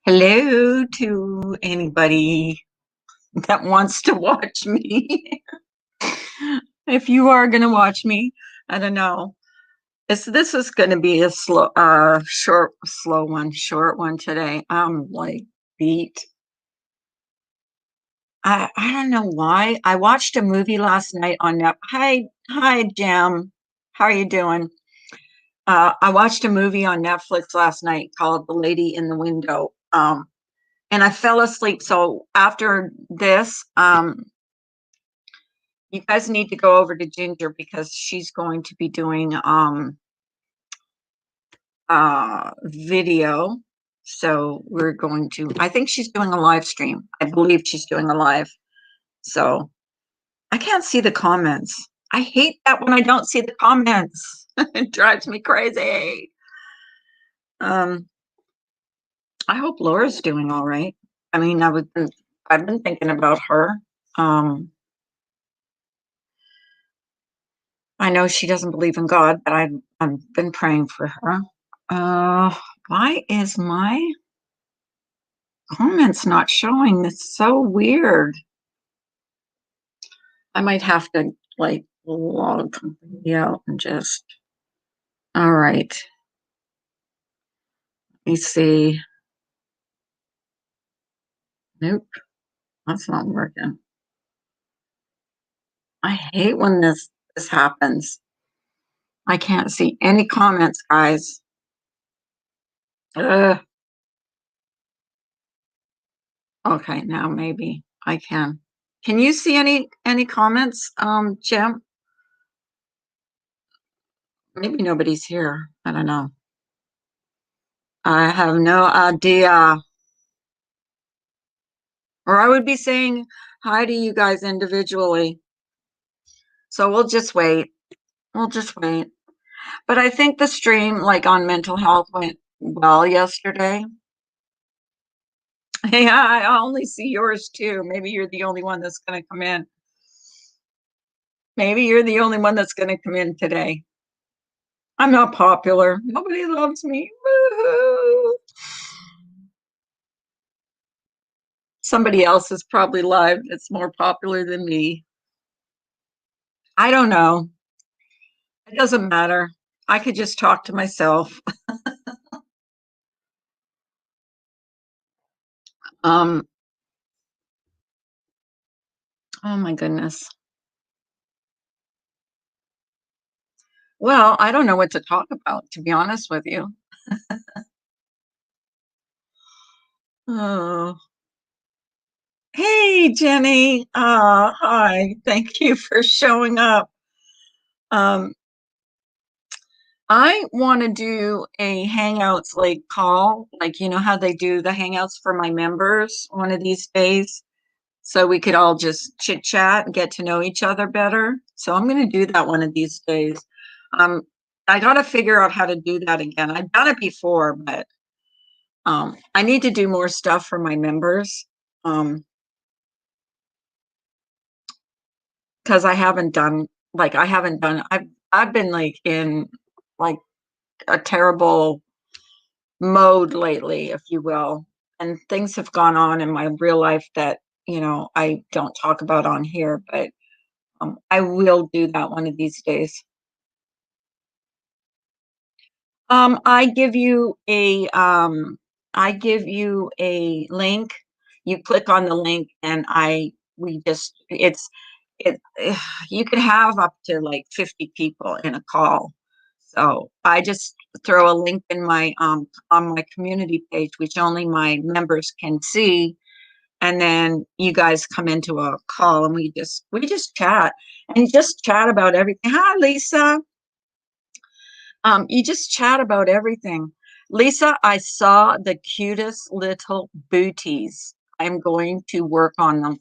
Hello to anybody that wants to watch me. If you are going to watch me, I don't know. This is going to be a short one today. I'm like beat. I don't know why. I watched a movie last night on Net. Hi, Jim. How are you doing? I watched a movie on Netflix last night called The Lady in the Window. And I fell asleep. So after this, you guys need to go over to Ginger because she's going to be doing video. So we're going to, I think she's doing a live stream. I believe she's doing a live. So I can't see the comments. I hate that when I don't see the comments. It drives me crazy. Um, I hope Laura's doing all right. I mean, I've been thinking about her. Um, I know she doesn't believe in God, but I've been praying for her. Why is my comments not showing? It's so weird. I might have to like log completely out and just. All right. Let me see. Nope, that's not working. I hate when this happens. I can't see any comments, guys. Ugh. Okay, now maybe I can. Can you see any comments, Jim? Maybe nobody's here. I don't know. I have no idea. Or I would be saying hi to you guys individually. So we'll just wait. We'll just wait. But I think the stream, like on mental health, went well yesterday. Yeah, I only see yours too. Maybe you're the only one that's going to come in. Maybe you're the only one that's going to come in today. I'm not popular. Nobody loves me. Woo-hoo. Somebody else is probably live that's more popular than me. I don't know. It doesn't matter. I could just talk to myself. Um, oh my goodness. Well, I don't know what to talk about, to be honest with you. Oh, hey, Jenny. Hi. Thank you for showing up. Um, I want to do a Hangouts like call, like you know how they do the Hangouts for my members one of these days, so we could all just chit chat and get to know each other better. So I'm going to do that one of these days. Um, I got to figure out how to do that again. I've done it before, but I need to do more stuff for my members because I haven't done. I've been like in like a terrible mode lately, if you will, and things have gone on in my real life that I don't talk about on here, but I will do that one of these days. Um, I give you a um, I give you a link. You click on the link, and we just it. You can have up to like 50 people in a call. So I just throw a link in my on my community page, which only my members can see, and then you guys come into a call, and we just chat and just chat about everything. Hi, Lisa. You just chat about everything. Lisa, I saw the cutest little booties. I'm going to work on them.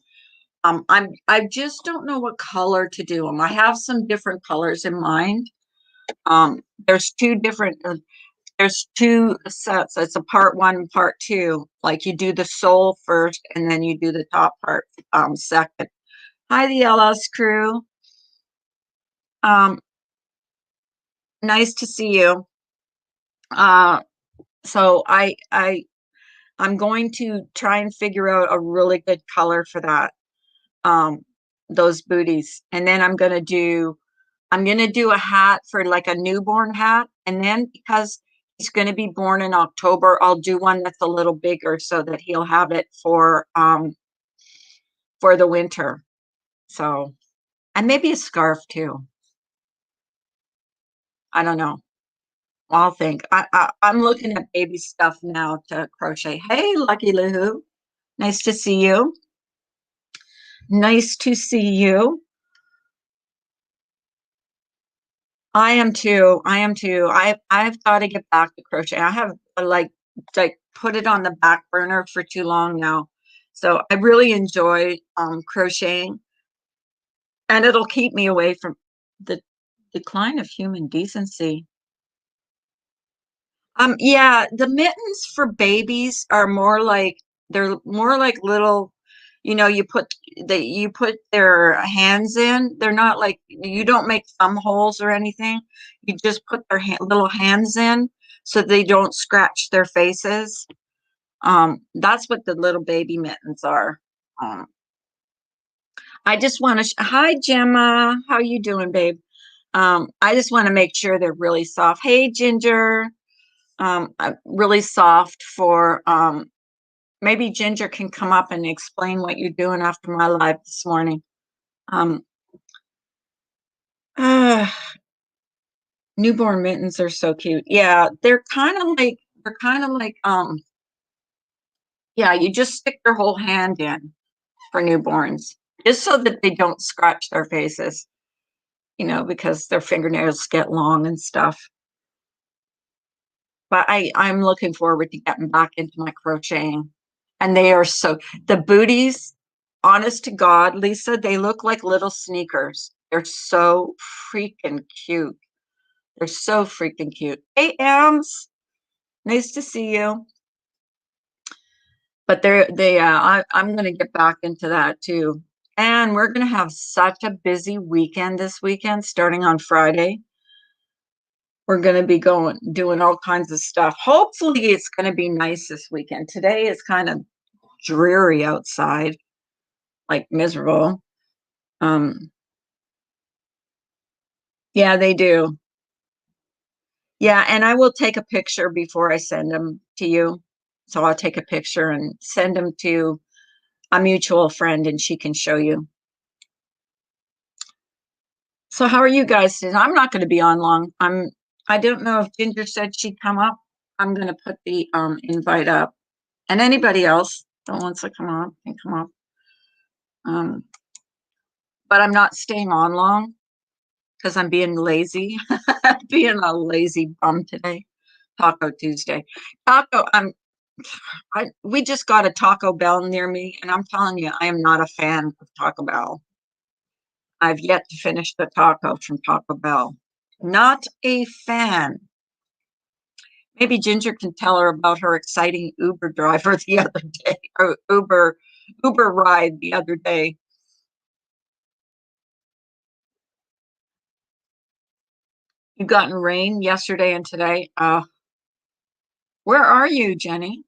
I just don't know what color to do them. I have some different colors in mind. There's there's two sets. It's a part one, part two. Like you do the sole first, and then you do the top part second. Hi, the LS crew. Um, Nice to see you. Uh, so I'm going to try and figure out a really good color for that, um, those booties. And then I'm gonna do a hat for like a newborn hat. And then because he's gonna be born in October, I'll do one that's a little bigger so that he'll have it for the winter. So, and maybe a scarf too. I don't know. I'll think. I'm looking at baby stuff now to crochet. Hey, Lucky Lou. Nice to see you. Nice to see you. I am too. I am too. I've got to get back to crochet. I have like put it on the back burner for too long now. So I really enjoy crocheting, and it'll keep me away from the decline of human decency. Yeah, the mittens for babies are more like they're more like little, you put their hands in. They're not like you don't make thumb holes or anything. You just put their little hands in so they don't scratch their faces. That's what the little baby mittens are. Um, I just want to, hi Gemma, how you doing, babe? I just want to make sure they're really soft. Hey Ginger. Really soft for maybe Ginger can come up and explain what you're doing after my live this morning. Um, uh, Newborn mittens are so cute. Yeah, they're kind of like yeah, you just stick your whole hand in for newborns just so that they don't scratch their faces, because their fingernails get long and stuff. But I'm looking forward to getting back into my crocheting. And they are the booties, honest to God, Lisa, they look like little sneakers. They're so freaking cute. They're so freaking cute. Hey, Ams, nice to see you. But I'm going to get back into that too. And we're going to have such a busy weekend this weekend, starting on Friday. We're going to be doing all kinds of stuff. Hopefully, it's going to be nice this weekend. Today is kind of dreary outside, like miserable. Um, yeah, they do. Yeah, and I will take a picture before I send them to you. So I'll take a picture and send them to a mutual friend and she can show you. So how are you guys today? I'm not going to be on long. I don't know if Ginger said she'd come up. I'm going to put the invite up. And anybody else that wants to come up can come up. Um, but I'm not staying on long because I'm being lazy. Being a lazy bum today. Taco Tuesday. Taco, we just got a Taco Bell near me, and I'm telling you, I am not a fan of Taco Bell. I've yet to finish the taco from Taco Bell. Not a fan. Maybe Ginger can tell her about her exciting Uber driver the other day, or Uber ride the other day. You gotten rain yesterday and today. Where are you, Jenny?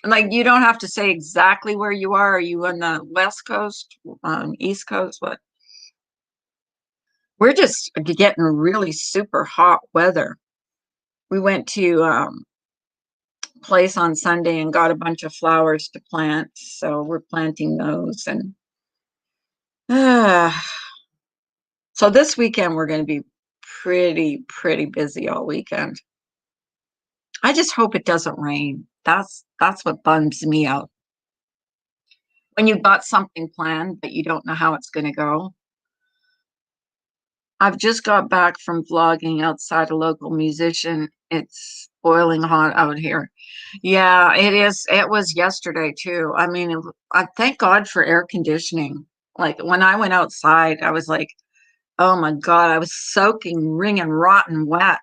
Like, you don't have to say exactly where you are. Are you on the West Coast, East Coast? What? We're just getting really super hot weather. We went to place on Sunday and got a bunch of flowers to plant. So we're planting those. And uh, so this weekend, we're going to be pretty busy all weekend. I just hope it doesn't rain. That's what bums me out. When you've got something planned, but you don't know how it's going to go. I've just got back from vlogging outside a local musician. It's boiling hot out here. Yeah, it is. It was yesterday too. I mean, I thank God for air conditioning. Like when I went outside, I was like, oh my God, I was soaking, wringing rotten wet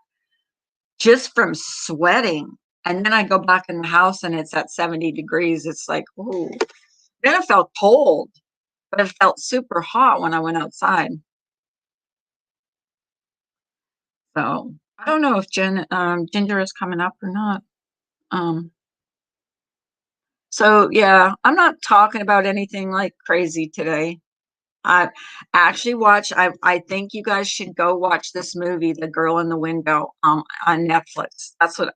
just from sweating. And then I go back in the house and it's at 70 degrees. It's like, ooh. Then it felt cold, but it felt super hot when I went outside. So I don't know if Ginger is coming up or not. Um, So yeah, I'm not talking about anything like crazy today. I actually watched, I think you guys should go watch this movie, The Girl in the Window, on Netflix. That's what,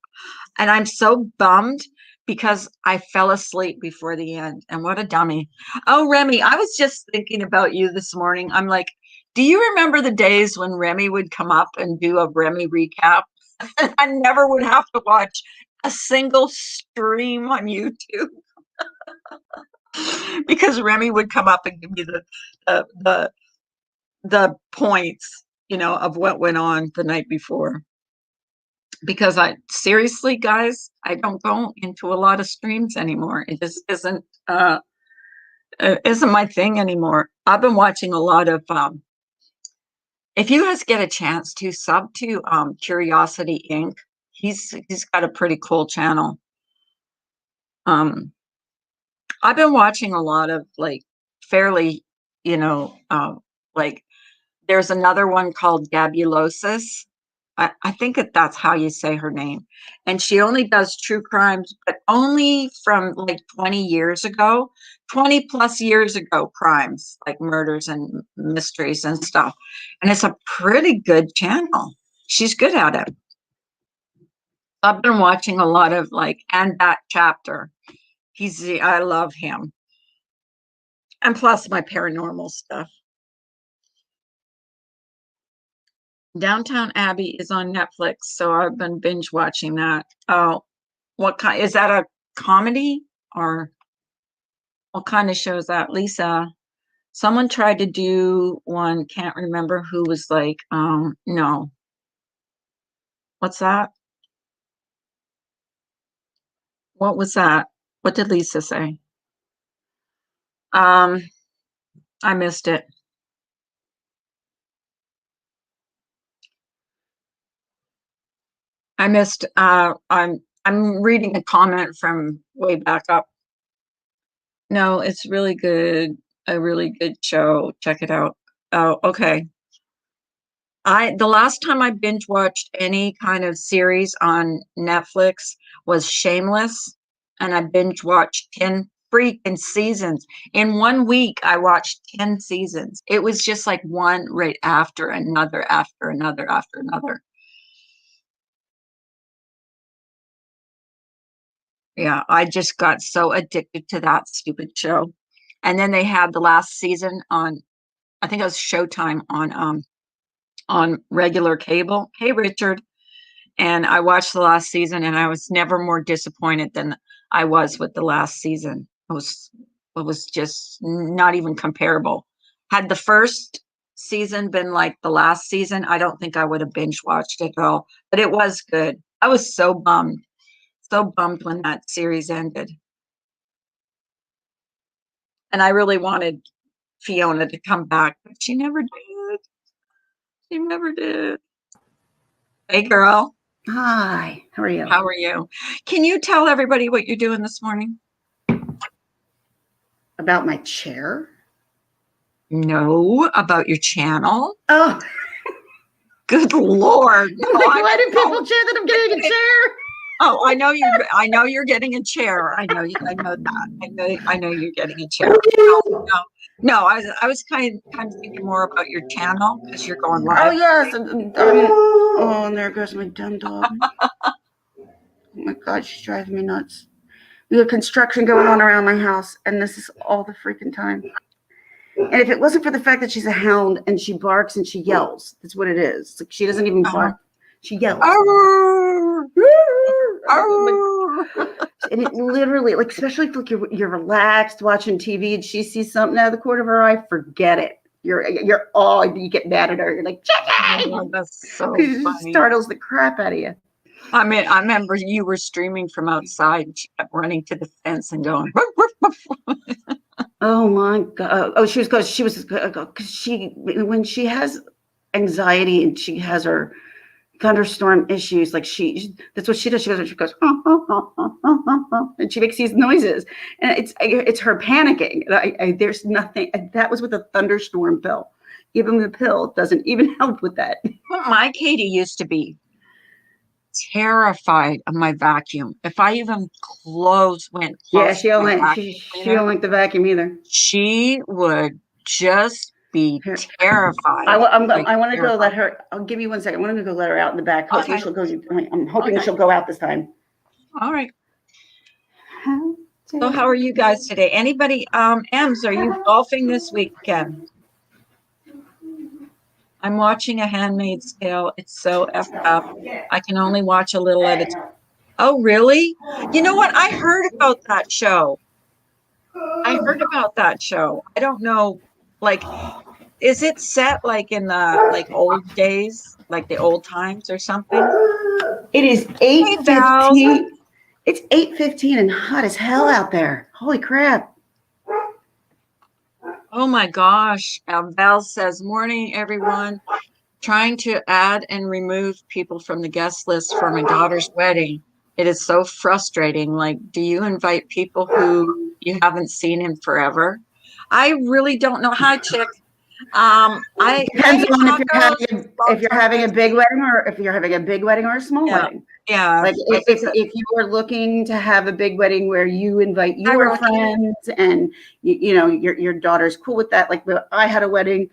and I'm so bummed because I fell asleep before the end. And what a dummy. Oh, Remy, I was just thinking about you this morning. I'm like, do you remember the days when Remy would come up and do a Remy recap? I never would have to watch a single stream on YouTube because Remy would come up and give me the the the points, of what went on the night before. Because I seriously, guys, I don't go into a lot of streams anymore. It just isn't my thing anymore. I've been watching a lot of if you guys get a chance to sub to Curiosity Inc. He's got a pretty cool channel. I've been watching a lot of like fairly, like there's another one called Gabulosis. I think that's how you say her name. And she only does true crimes, but only from like 20 years ago, 20 plus years ago, crimes like murders and mysteries and stuff. And it's a pretty good channel. She's good at it. I've been watching a lot of like, and that chapter. I love him. And plus my paranormal stuff. Downtown Abbey is on Netflix, so I've been binge watching that. Oh, what kind is that, a comedy or what kind of show is that? Lisa, someone tried to do one, can't remember who was like, no. What's that? What was that? What did Lisa say? Um, I missed it. I missed I'm reading a comment from way back up. No, it's really good. A really good show. Check it out. Oh, okay. The last time I binge watched any kind of series on Netflix was Shameless, and I binge watched 10 freaking seasons. In 1 week, I watched 10 seasons. It was just like one right after another, after another, after another. Yeah, I just got so addicted to that stupid show. And then they had the last season on, I think it was Showtime on regular cable. Hey, Richard. And I watched the last season and I was never more disappointed than I was with the last season. It was just not even comparable. Had the first season been like the last season, I don't think I would have binge watched it at all. But it was good. I was so bummed when that series ended. And I really wanted Fiona to come back, but she never did. She never did. Hey, girl. Hi, how are you? How are you? Can you tell everybody what you're doing this morning? About my chair? No, about your channel. Oh, Good Lord. No, why do people cheer that I'm getting a chair? Oh, I know you're getting a chair. I know that. I know you're getting a chair. No, I was kind of thinking more about your channel because you're going live. Oh yes, and there goes my dumb dog. Oh my God, she's driving me nuts. We have construction going on around my house, and this is all the freaking time. And if it wasn't for the fact that she's a hound and she barks and she yells, that's what it is. Like she doesn't even bark; she yells. And it literally, like, especially if like you're relaxed watching TV and she sees something out of the corner of her eye, forget it. You get mad at her. You're like, oh, that's so funny. It startles the crap out of you. I mean, I remember you were streaming from outside and she kept running to the fence and going. Oh my God. Oh, because when she has anxiety and she has her thunderstorm issues, like that's what she does. She goes, and she makes these noises, and it's her panicking. There's nothing. That was with a thunderstorm pill. Giving the pill doesn't even help with that. Well, my Katie used to be. terrified of my vacuum. If I even went Yeah, close to my vacuum she cleaner, don't like the vacuum either. she would just be Here, terrified, like I want to go let terrified. her. I'll give you 1 second. I want to go let her out in the back. Hopefully Okay, she'll go. I'm hoping okay, she'll go out this time. all right. So how are you guys today? Anybody, Ems, are you golfing this weekend? I'm watching A Handmaid's Tale. It's so effed up. I can only watch a little at a time. Oh, really? You know what? I heard about that show. I heard about that show. I don't know, like, is it set like in the like old days, like the old times or something? It is Hey, Val. 8:15. It's 8:15 and hot as hell out there. Holy crap. Oh my gosh. Val says, morning, everyone. Trying to add and remove people from the guest list for my daughter's wedding. It is so frustrating. Like, do you invite people who you haven't seen in forever? I really don't know. Hi, chick. Depends Hey, on tacos, long if you're time having no a big see. wedding or if you're having a big wedding or a small Yeah, wedding. yeah. Like Like I said, if you are looking to have a big wedding where you invite hi, your Rocky. friends and you know your daughter's cool with that. Like I had a wedding.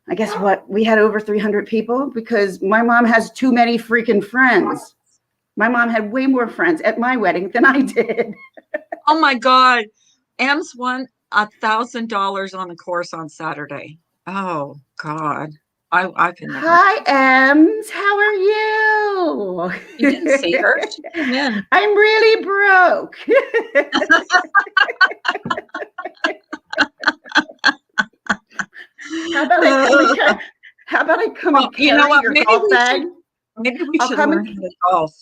I guess what we had over 300 people because my mom has too many freaking friends. My mom had way more friends at my wedding than I did. Oh my God. Ems won $1,000 on the course on Saturday. Oh God. I could never. Hi, Ems. How are you? You didn't see her. She came in. I'm really broke. How about I come and how about I come Well, and you know carry what? your golf bag? Maybe we I'll should come learn and how to golf.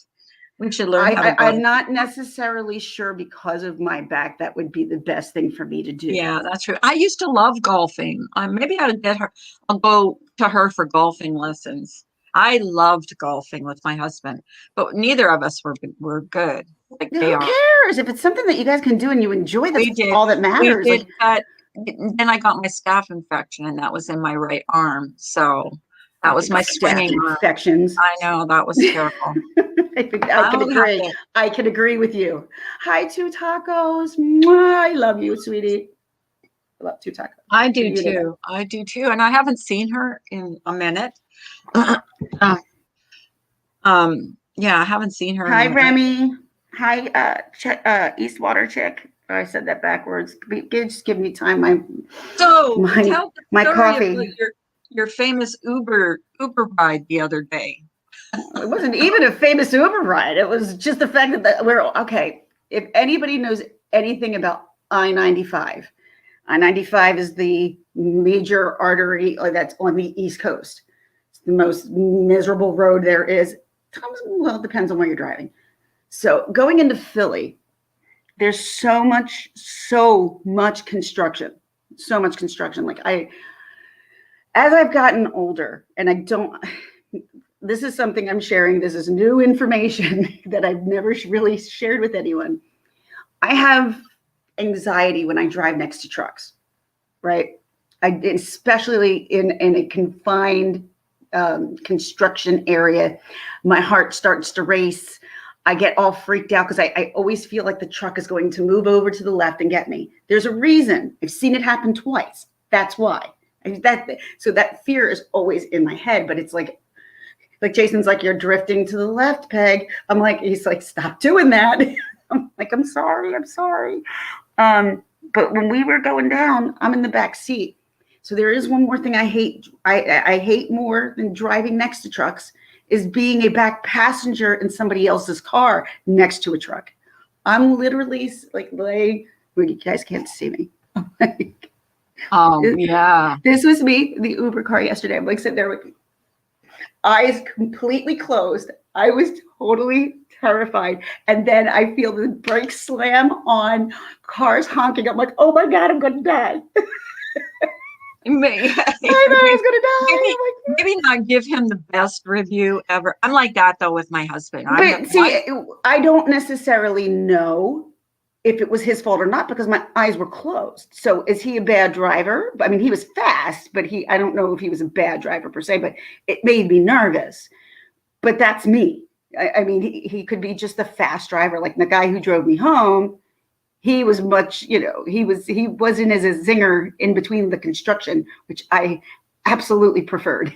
We should learn how to golf. I'm not necessarily sure because of my back that would be the best thing for me to do. Yeah, that's true. I used to love golfing. Maybe I would get her. I'll go to her for golfing lessons. I loved golfing with my husband, but neither of us were good. Like they Who are. cares if it's something that you guys can do and you enjoy? That's We did. all that We matters. did, Like but then I got my staph infection, and that was in my right arm. So that was fucking my staph swinging arm. infections. I know that was terrible. I I can don't have agree. to. I can agree with you. Hi, Two Tacos. Mwah, I love you, sweetie. I love Two Tacos. I So do you know. too. I do too. And I haven't seen her in a minute. Yeah, I haven't seen her in a Hi, minute. Remy. Hi, Eastwater chick. Oh, I said that backwards. Just give me time. So My tell the my story about coffee. your famous Uber ride the other day. It wasn't even a famous Uber ride. It was just the fact that we're okay. If anybody knows anything about I-95, I-95 is the major artery that's on the East Coast. It's the most miserable road there is. Well, it depends on where you're driving. So going into Philly, there's so much construction. So much construction. As I've gotten older, and I don't, this is something I'm sharing. This is new information that I've never really shared with anyone. I have anxiety when I drive next to trucks, right? Especially in a confined construction area, my heart starts to race. I get all freaked out because I always feel like the truck is going to move over to the left and get me. There's a reason. I've seen it happen twice. That's why. So that fear is always in my head, but it's like Jason's like, you're drifting to the left, Peg. He's like, stop doing that. I'm like, I'm sorry. But when we were going down, I'm in the back seat. So there is one more thing I hate. I hate more than driving next to trucks is being a back passenger in somebody else's car next to a truck. I'm literally like laying, well, you guys can't see me. Yeah. This was me, the Uber car yesterday. I'm like sitting there with eyes completely closed. I was totally terrified. And then I feel the brakes slam on, cars honking. I'm like, oh my God, I'm going to die. Maybe, I thought I was going to die. maybe not give him the best review ever. I'm like that though with my husband. But see, I don't necessarily know if it was his fault or not because my eyes were closed. So is he a bad driver? I mean, he was fast, but I don't know if he was a bad driver per se, but it made me nervous. But that's me. I mean, he could be just a fast driver. Like the guy who drove me home, he was much, he wasn't as a zinger in between the construction, which I absolutely preferred.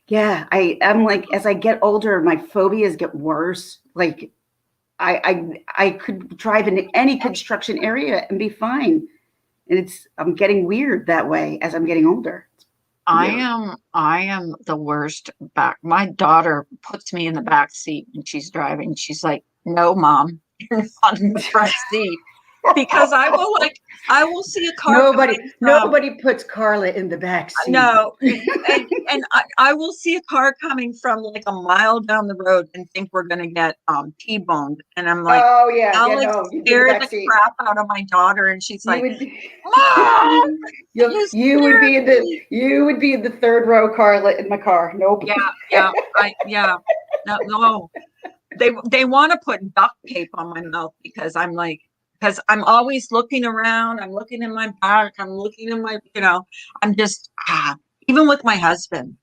Yeah, I'm like, as I get older, my phobias get worse. Like I could drive into any construction area and be fine. And I'm getting weird that way as I'm getting older. It's weird. I am the worst back. My daughter puts me in the back seat when she's driving. She's like, "No, mom, you're not in the front seat." Because I will see a car Nobody, coming from nobody puts Carla in the back seat. no, and I will see a car coming from like a mile down the road and think we're gonna get T-boned, and I'm like, Oh yeah, I'll yeah, like no, you'd be in the scare back the seat. crap out of my daughter, and she's You like, would be, "Mom, you you would scared be in me." the third row, Carla, in my car. Nope. Yeah, no. They want to put duct tape on my mouth because because I'm always looking around, I'm looking in my back, I'm looking in my, I'm just even with my husband.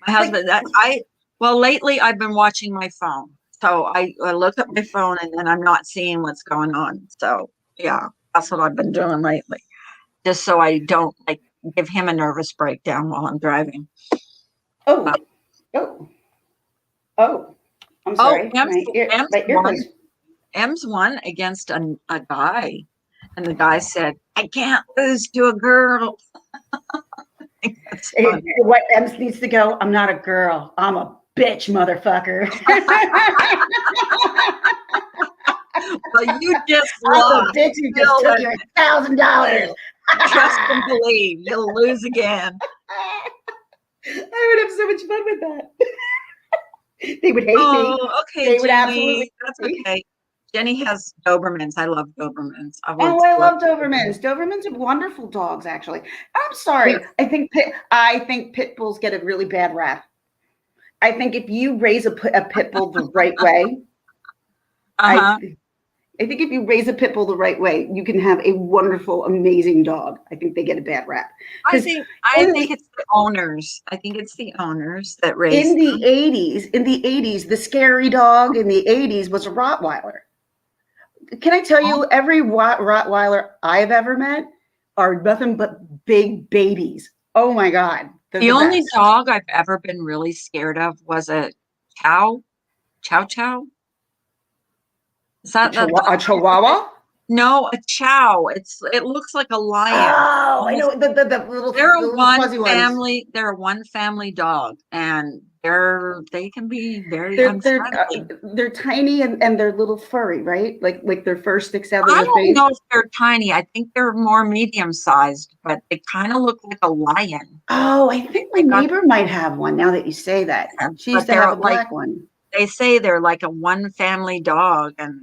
My Like, husband that I well lately I've been watching my phone. So I look at my phone and then I'm not seeing what's going on. So yeah, that's what I've been doing lately. Just so I don't like give him a nervous breakdown while I'm driving. oh, Uh, oh, oh. I'm oh, sorry. My M's earphones. won against a guy, and the guy said, "I can't lose to a girl." I think that's fun. What Ems needs to go? I'm not a girl. I'm a bitch, motherfucker. Well, you just I'm a lost. bitch who just Feel took it. your $1,000. Trust and believe. You'll lose again. I would have so much fun with that. They would hate me. Oh, okay, They would Jenny. absolutely That's hate me. okay. Jenny has Dobermans. I love Dobermans. I would Oh, I love love Dobermans. Dobermans are wonderful dogs, actually. I'm sorry. Yes. I think pit bulls get a really bad rap. I think if you raise a pit bull the right way, I Uh-huh. I think if you raise a pit bull the right way, you can have a wonderful, amazing dog. I think they get a bad rap I because think I in think the it's the owners. I think it's the owners that raise in the them. 80s, the scary dog in the 80s was a Rottweiler. Can I tell Oh, you, every Rottweiler I've ever met are nothing but big babies. Oh my God, they're the the only best. dog I've ever been really scared of was a chow. Is that the A Chihuahua? no, a chow. It looks like a lion. Oh, I Almost know they're the a little fuzzy ones. they're a one family dog, and they can be very They're they're uh, unfriendly. they're tiny and they're little furry, right? Like their fur sticks out of I their don't face. know if they're tiny. I think they're more medium sized, but they kind of look like a lion. Oh, I think my They got neighbor might have one now that you say that. them, She used but to have they're a like black one. they say they're like a one family dog, and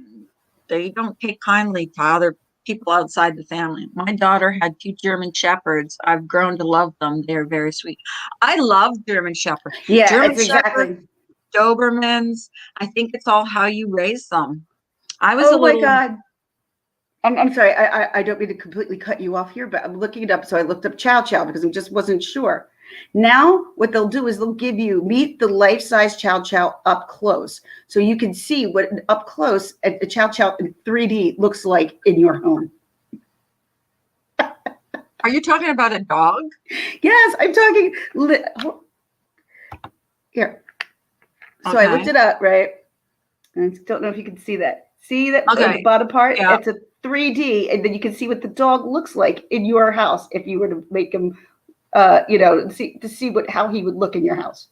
they don't take kindly to other people outside the family. My daughter had two German shepherds. I've grown to love them. They're very sweet. I love German shepherd. Yeah, German it's shepherd, exactly. Dobermans. I think it's all how you raise them. I was a Oh my little God. I'm sorry. I don't mean to completely cut you off here, but I'm looking it up. So I looked up Chow Chow because I just wasn't sure. Now, what they'll do is they'll give you meet the life size Chow Chow up close. So you can see what up close a Chow Chow in 3D looks like in your home. Are you talking about a dog? Yes, I'm talking. Here. So I looked Okay. it up, right? And I don't know if you can see that. See that the Okay. bottom part? Yeah. It's a 3D, and then you can see what the dog looks like in your house if you were to make him, see what how he would look in your house.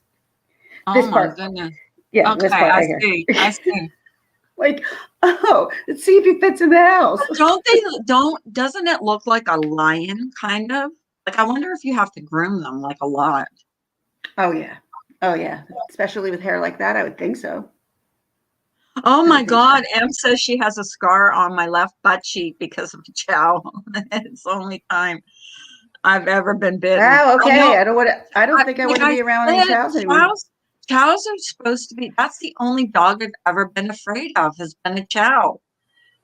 Oh This my part, goodness. yeah, Okay, this part I right here. see. I see. Like, oh, let's see if he fits in the house. Doesn't it look like a lion kind of? Like I wonder if you have to groom them like a lot. Oh yeah, oh yeah, especially with hair like that, I would think so. Oh I my would think so. God, Em says she has a scar on my left butt cheek because of a chow. It's the only time I've ever been bitten. Wow. I know. Okay. I don't think I Like want to I be around any said, chows anymore. chows are supposed to be. That's the only dog I've ever been afraid of has been a chow.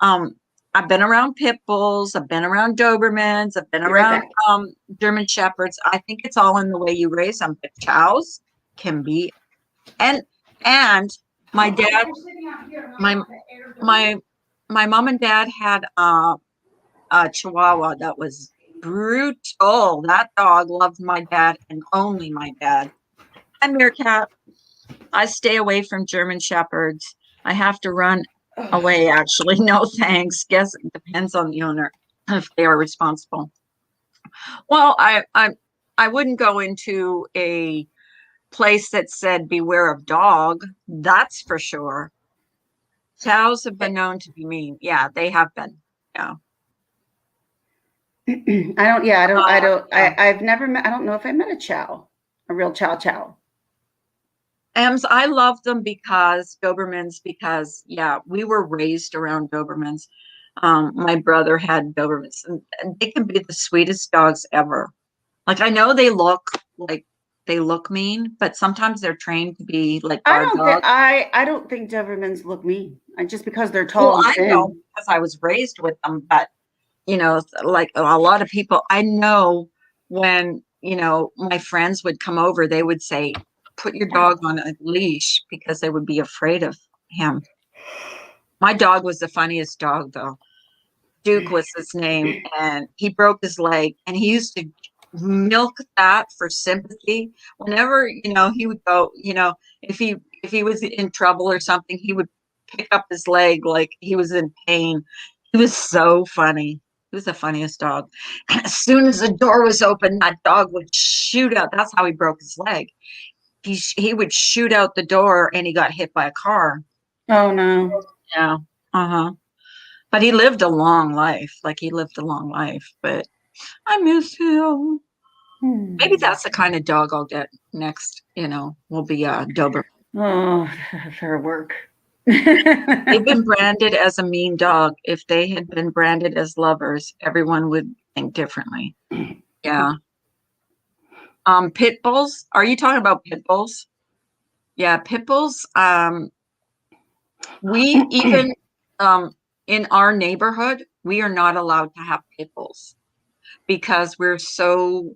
Um, I've been around pit bulls. I've been around Dobermans. I've been Be right around back. German shepherds. I think it's all in the way you raise them. But chows can be And my dad, my my my mom and dad had a Chihuahua that was brutal. That dog loved my dad and only my dad. I'm Meerkat. I stay away from German Shepherds. I have to run away, actually. No, thanks. Guess it depends on the owner if they are responsible. Well, I wouldn't go into a place that said beware of dog. That's for sure. Cows have been known to be mean. Yeah, they have been. Yeah. I've never met, I don't know if I met a real chow. Ems, I love them because Dobermans, yeah, we were raised around Dobermans. My brother had Dobermans, and they can be the sweetest dogs ever. Like I know they look mean, but sometimes they're trained to be like guard dogs. I don't think Dobermans look mean. Just because they're Well, tall and I thin. know because I was raised with them, but like a lot of people I know when, my friends would come over, they would say, put your dog on a leash because they would be afraid of him. My dog was the funniest dog though. Duke was his name, and he broke his leg, and he used to milk that for sympathy. Whenever, he would go, if he was in trouble or something, he would pick up his leg like he was in pain. He was so funny. He was the funniest dog. And as soon as the door was open, that dog would shoot out. That's how he broke his leg. He would shoot out the door, and he got hit by a car. Oh no. Yeah. Uh-huh. But he lived a long life. Like he lived a long life. But I miss him. Maybe that's the kind of dog I'll get next, will be a Doberman. Oh, for work. They've been branded as a mean dog. If they had been branded as lovers, everyone would think differently. Yeah. Pit bulls. Are you talking about pit bulls? Yeah, pit bulls. We even in our neighborhood, we are not allowed to have pit bulls because we're so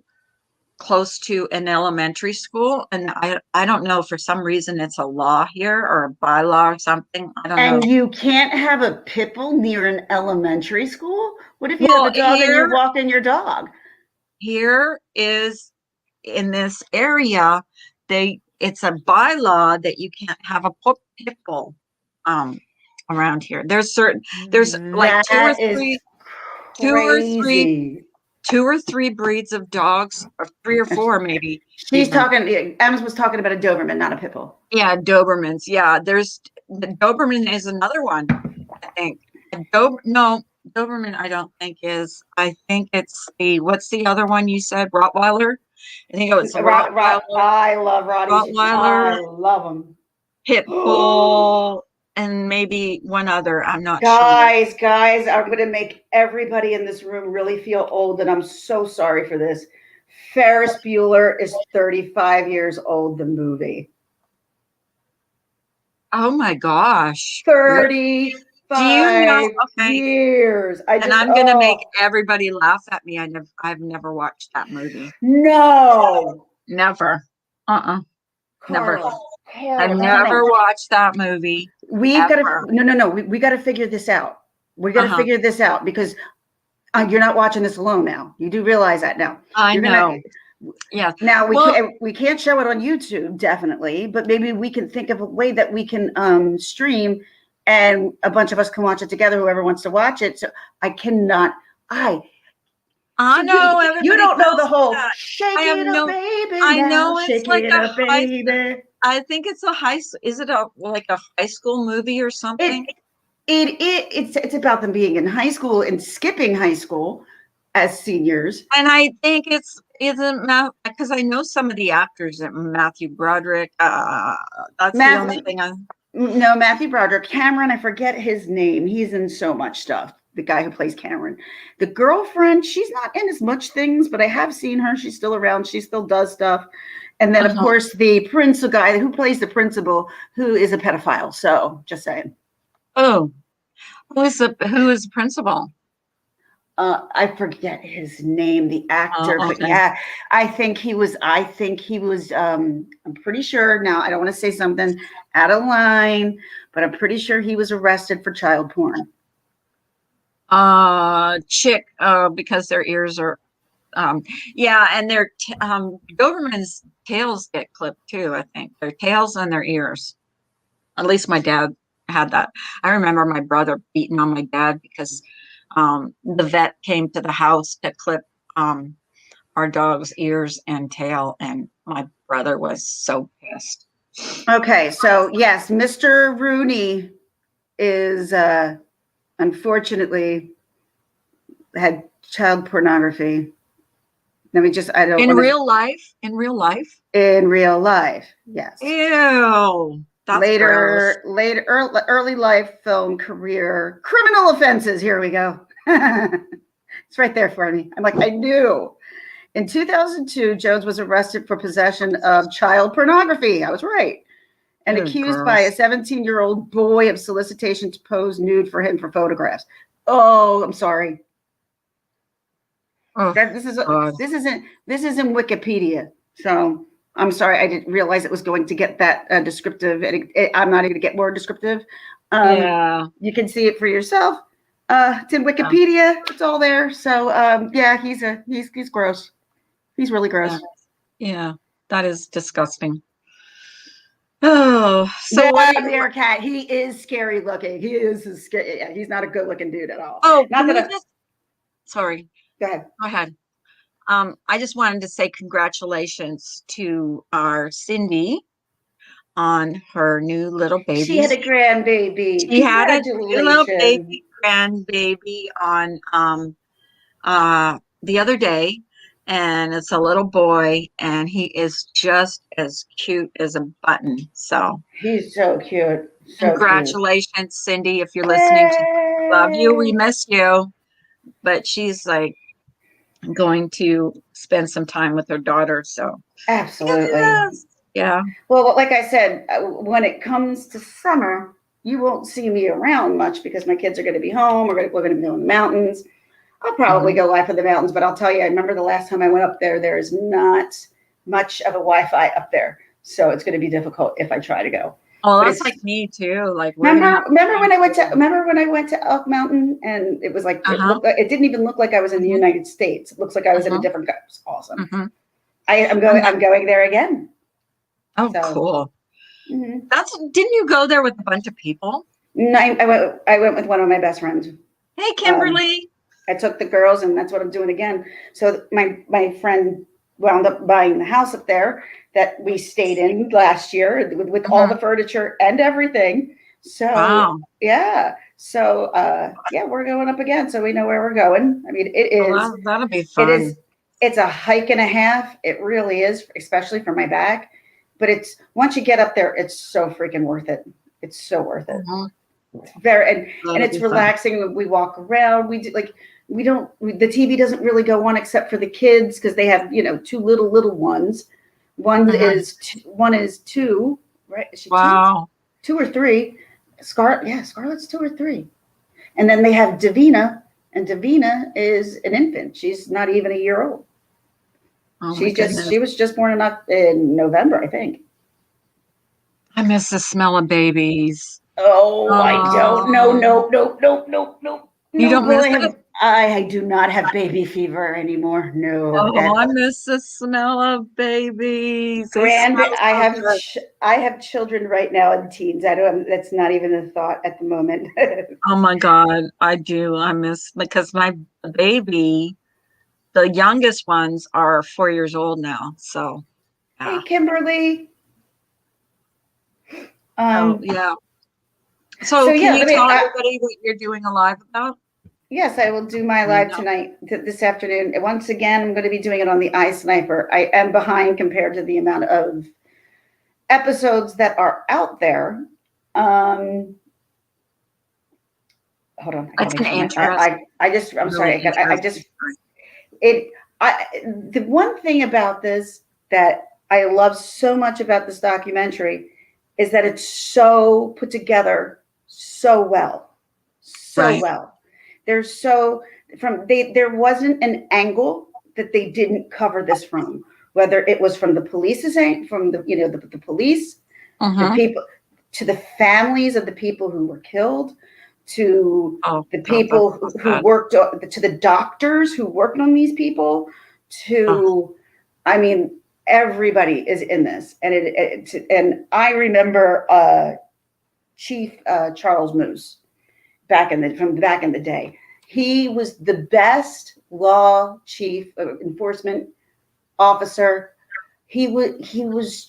close to an elementary school, and I don't know, for some reason it's a law here or a bylaw or something. I don't know. And you can't have a pit bull near an elementary school? What if you have a dog and you're walking your dog? Here is, in this area, it's a bylaw that you can't have a pit bull around here. There's like two or three breeds of dogs, or 3 or 4 maybe. Ems was talking about a Doberman, not a pit bull. Yeah, Dobermans. Yeah, the Doberman is another one, I think. Doberman I don't think is. I think it's what's the other one you said? Rottweiler? I think it was Rottweiler. I love Rotties. Rottweiler. I love them. Pit bull. And maybe one other. I'm not sure. Guys, I'm going to make everybody in this room really feel old, and I'm so sorry for this. Ferris Bueller is 35 years old, the movie. Oh my gosh. 35 years. I'm going to make everybody laugh at me. I've never watched that movie. No. Never. Never. Carla. I've never watched that movie. We got to figure this out. We got to figure this out because you're not watching this alone now. You do realize that now. I know. Yeah. Now we can't show it on YouTube, definitely, but maybe we can think of a way that we can stream, and a bunch of us can watch it together. Whoever wants to watch it. So I cannot. I know you don't know the whole shake it up, baby. I know it's like a baby. I think it's is it like a high school movie or something? It's about them being in high school and skipping high school as seniors. And I think isn't because I know some of the actors, Matthew Broderick. That's the only thing No, Matthew Broderick. Cameron, I forget his name. He's in so much stuff. The guy who plays Cameron. The girlfriend, she's not in as much things, but I have seen her. She's still around. She still does stuff. And then, of course, the principal guy who plays the principal, who is a pedophile. So, just saying. Oh, who is the principal? I forget his name, the actor, but Okay. yeah, I think he was. I'm pretty sure now. I don't want to say something out of line, but I'm pretty sure he was arrested for child porn. Chick, because their ears are, yeah, and their Dobermans' tails get clipped too, I think. Their tails and their ears. At least my dad had that. I remember my brother beating on my dad because the vet came to the house to clip um, our dog's ears and tail, and my brother was so pissed. Okay, so yes, Mr. Rooney is unfortunately had child pornography. Let me just, I don't In want to, real life, in real life. in real life, yes. Ew, that's gross. Later, early life film career, criminal offenses. Here we go. It's right there for me. I'm like, I knew. In 2002, Jones was arrested for possession of child pornography. I was right. And Ew, accused by a gross. 17-year-old boy of solicitation to pose nude for him for photographs. Oh, I'm sorry. Oh, That God. this isn't Wikipedia. So I'm sorry, I didn't realize it was going to get that descriptive. And I'm not going to get more descriptive. Yeah. You can see it for yourself. It's in Yeah. Wikipedia. It's all there. So yeah, he's gross. He's really Yeah. gross. Yeah. That is disgusting. Oh, so what Yeah, do you, Bearcat. He is scary looking. He is scary. Yeah, he's not a good looking dude at all. oh, Not can that we I, just, sorry, go ahead. go ahead. I just wanted to say congratulations to our Cindy on her new little She had babies. a grandbaby. She had a new little Congratulations. baby grandbaby on the other day, and it's a little boy, and he is just as cute as a button. So He's so cute. So cute. congratulations, Cindy, if you're listening to love you, we Yay. miss you. But she's like going to spend some time with her daughter. So Absolutely. yes, yeah. Well, like I said, when it comes to summer, you won't see me around much because my kids are going to be home. We're going to be in the mountains. I'll probably Mhm. go live in the mountains, but I'll tell you, I remember the last time I went up there, there is not much of a Wi-Fi up there. So it's going to be difficult if I try to go. Oh, But that's it's like me too. Like we're gonna have. remember when I went to Elk Mountain and it was like Uh-huh. it didn't even look like I was in the Hmm. United States. It looks like I was in a Hmm. different country. It's awesome. Hmm. I'm going there again. Oh, So cool. mhm. That's, didn't you go there with a bunch of people? No, I went with one of my best friends. Hey, Um, Kimberly. I took the girls, and that's what I'm doing again. So my friend wound up buying the house up there that we stayed in last year with all Hmm. the furniture and everything. So Wow. yeah, so yeah, we're going up again, so we know where we're going. I mean, Well, that'll be it is, fun. it's a hike and a half. It really is, especially for my back. But it's once you get up there, it's so freaking worth it. It's so worth it. Hmm. Very and That'll it's be fun. relaxing. We walk around. We do like we don't. The TV doesn't really go on except for the kids because they have two little ones. Hmm. One is two, right? Is she two? Wow. 2 or 3? Scarlett's 2 or 3. And then they have Davina, and Davina is an infant. She's not even a year old. Oh my goodness. She was just born in November, I think. I miss the smell of babies. Oh, I don't know. Oh, Nope, nope, nope, nope, nope. you No, don't well, miss it? I do not have baby fever anymore. No, Oh, I miss the smell of babies. They smell so good. I have children right now and teens. I don't. That's not even a thought at the moment. Oh my God, I do. I miss because my baby, the youngest ones are 4 years old now. So Hey, yeah. Kimberly. Oh Um. yeah. So So can yeah, you tell everybody what you're doing a live about? yes, I will do my Me live know. tonight, this afternoon. Once again, I'm going to be doing it on the iSniper. I am behind compared to the amount of episodes that are out there. Um, hold on, I gotta That's make an sure interesting, I'm sorry, really I interesting just story. it. I the one thing about this that I love so much about this documentary is that it's so put together so well, so Right. well. they're so there wasn't an angle that they didn't cover this from, whether it was from the police's from the the police, the Mm-hmm. people, to the families of the people who were killed, to Oh the God, that people was who bad. worked, to the doctors who worked on these people, Oh, to, I mean, everybody is in this. And and I remember Chief Charles Moose back in the day. He was the best law chief enforcement officer. He was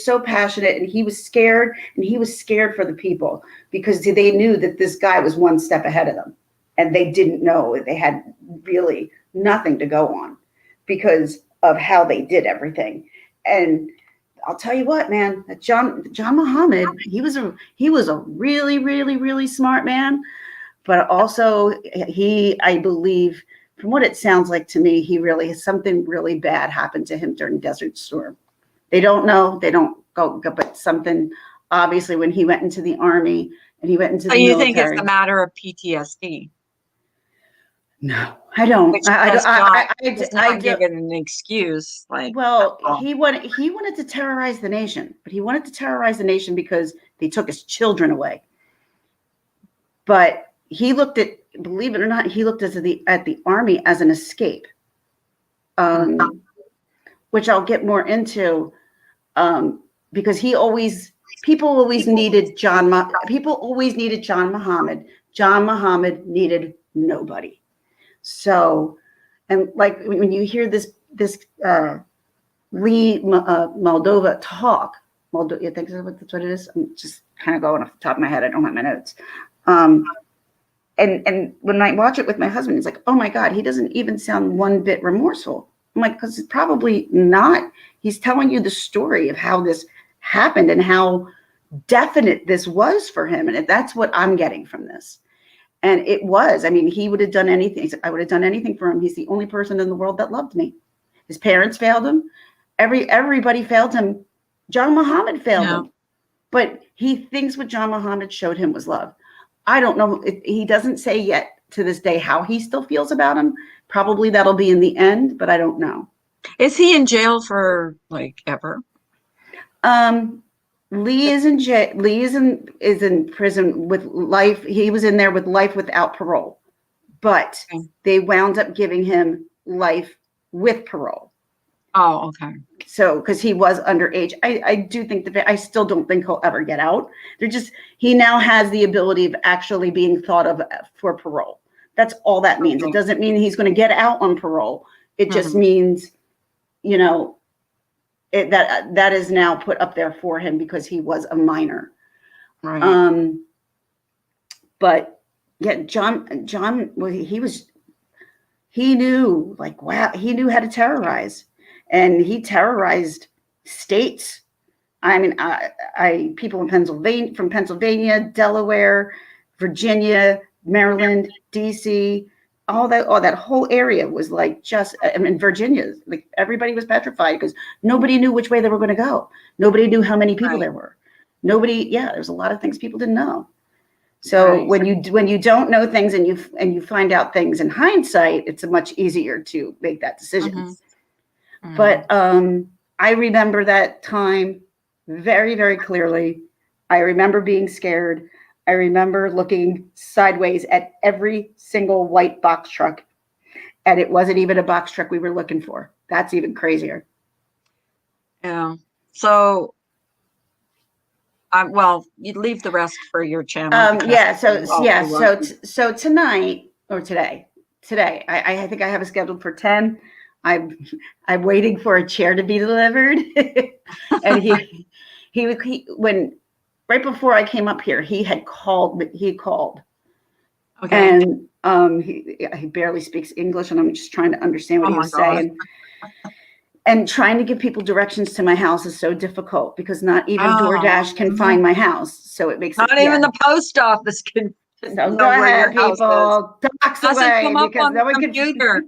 so passionate, and he was scared, and he was scared for the people, because they knew that this guy was one step ahead of them, and they didn't know. They had really nothing to go on because of how they did everything. And I'll tell you what, man, that John Muhammad, he was a really, really, really smart man, but also I believe, from what it sounds like to me, he really has something really bad happened to him during Desert Storm. They don't know, they don't go, but something, obviously, when he went into the army and he went into so the you think it's a military. matter of PTSD, No, I don't. which does I not do. give it an excuse, like at Well, all. he wanted to terrorize the nation, but he wanted to terrorize the nation because they took his children away. But he looked at, believe it or not, he looked at the army as an escape, um, which I'll get more into, because people always needed people always needed John Muhammad. John Muhammad needed nobody. So, and like when you hear this Lee Moldova talk, you think that's what it is? I'm just kind of going off the top of my head. I don't have my notes. Um, and when I watch it with my husband, he's like, "Oh my God, he doesn't even sound one bit remorseful." I'm like, "Because it's probably not. He's telling you the story of how this happened and how definite this was for him, and that's what I'm getting from this." And it was. I mean, he would have done anything. He said, "I would have done anything for him. He's the only person in the world that loved me." His parents failed him. Everybody failed him. John Muhammad failed Yeah. him, but he thinks what John Muhammad showed him was love. I don't know. He doesn't say yet to this day how he still feels about him. Probably that'll be in the end, but I don't know. Is he in jail for like ever? Um, Lee is in jail. Lee is in prison with life. He was in there with life without parole, but Okay. they wound up giving him life with parole. Oh, okay. So, because he was underage, I do think that, I still don't think he'll ever get out. He now has the ability of actually being thought of for parole. That's all that means. It Okay. doesn't mean he's going to get out on parole. It just Mhm. means, you know, that is now put up there for him because he was a minor. Right. But yeah, John, well, he knew, like, wow, he knew how to terrorize, and he terrorized states. I mean, people in Pennsylvania, from Pennsylvania, Delaware, Virginia, Maryland, DC, all that whole area was like, just, I mean, Virginia, like, everybody was petrified because nobody knew which way they were going to go. Nobody knew how many people Right. there were. There's a lot of things people didn't know. So Right. when you don't know things and you find out things in hindsight, it's much easier to make that decision. Mm-hmm. But I remember that time very, very clearly. I remember being scared. I remember looking sideways at every single white box truck, and it wasn't even a box truck we were looking for. That's even crazier. Yeah. So, well, you leave the rest for your channel because Yeah. So you all yeah. do work. So tonight or today, I think I have it scheduled for 10. I'm waiting for a chair to be delivered, and when right before I came up here, he called, Okay. and he barely speaks English, and I'm just trying to understand what Oh he my was God. saying. And trying to give people directions to my house is so difficult because not even Oh, DoorDash can find my house. So it makes it, not even the post office can So go know where your ahead, house is. people, docs Doesn't away come up because on the no one can. computer.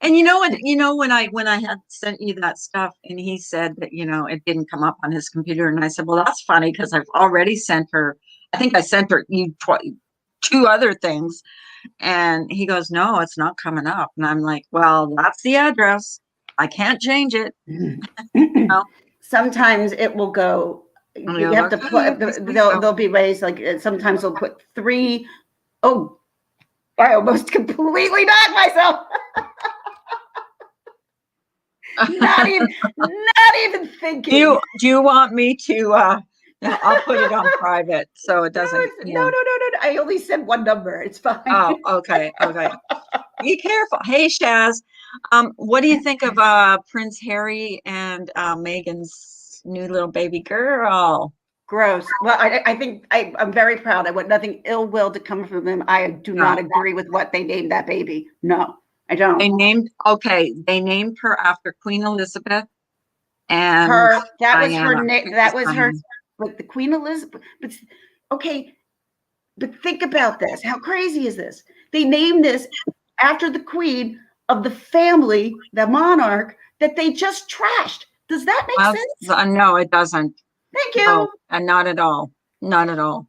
And you know what? You know when I had sent you that stuff, and he said that it didn't come up on his computer, and I said, well, that's funny because I've already sent her. I think I sent her two other things, And he goes, no, it's not coming up. And I'm like, well, that's the address. I can't change it. You Sometimes it will go. And You you're have like, to "Okay, put. if you say They'll so." they'll be raised like sometimes they'll put three. Oh, I almost completely knocked myself. Not even Do thinking. you want me to I'll put it on private so it No, doesn't, it's no, no, no, no, no. I only said one number. It's fine. Oh, okay, okay. Be careful. Hey, Shaz. What do you think of Prince Harry and Meghan's new little baby girl? Gross. Well, I think I'm very proud. I want nothing ill will to come from them. I do not No. agree with what they named that baby. No, I They don't. named they named her after Queen Elizabeth and Her that was her Diana, name. That Princess was her. Diana. But the Queen Elizabeth. But okay. But think about this. How crazy is this? They named this after the queen of the family, the monarch that they just trashed. Does that make sense? No, it doesn't. Thank No, you. and not at all. Not at all.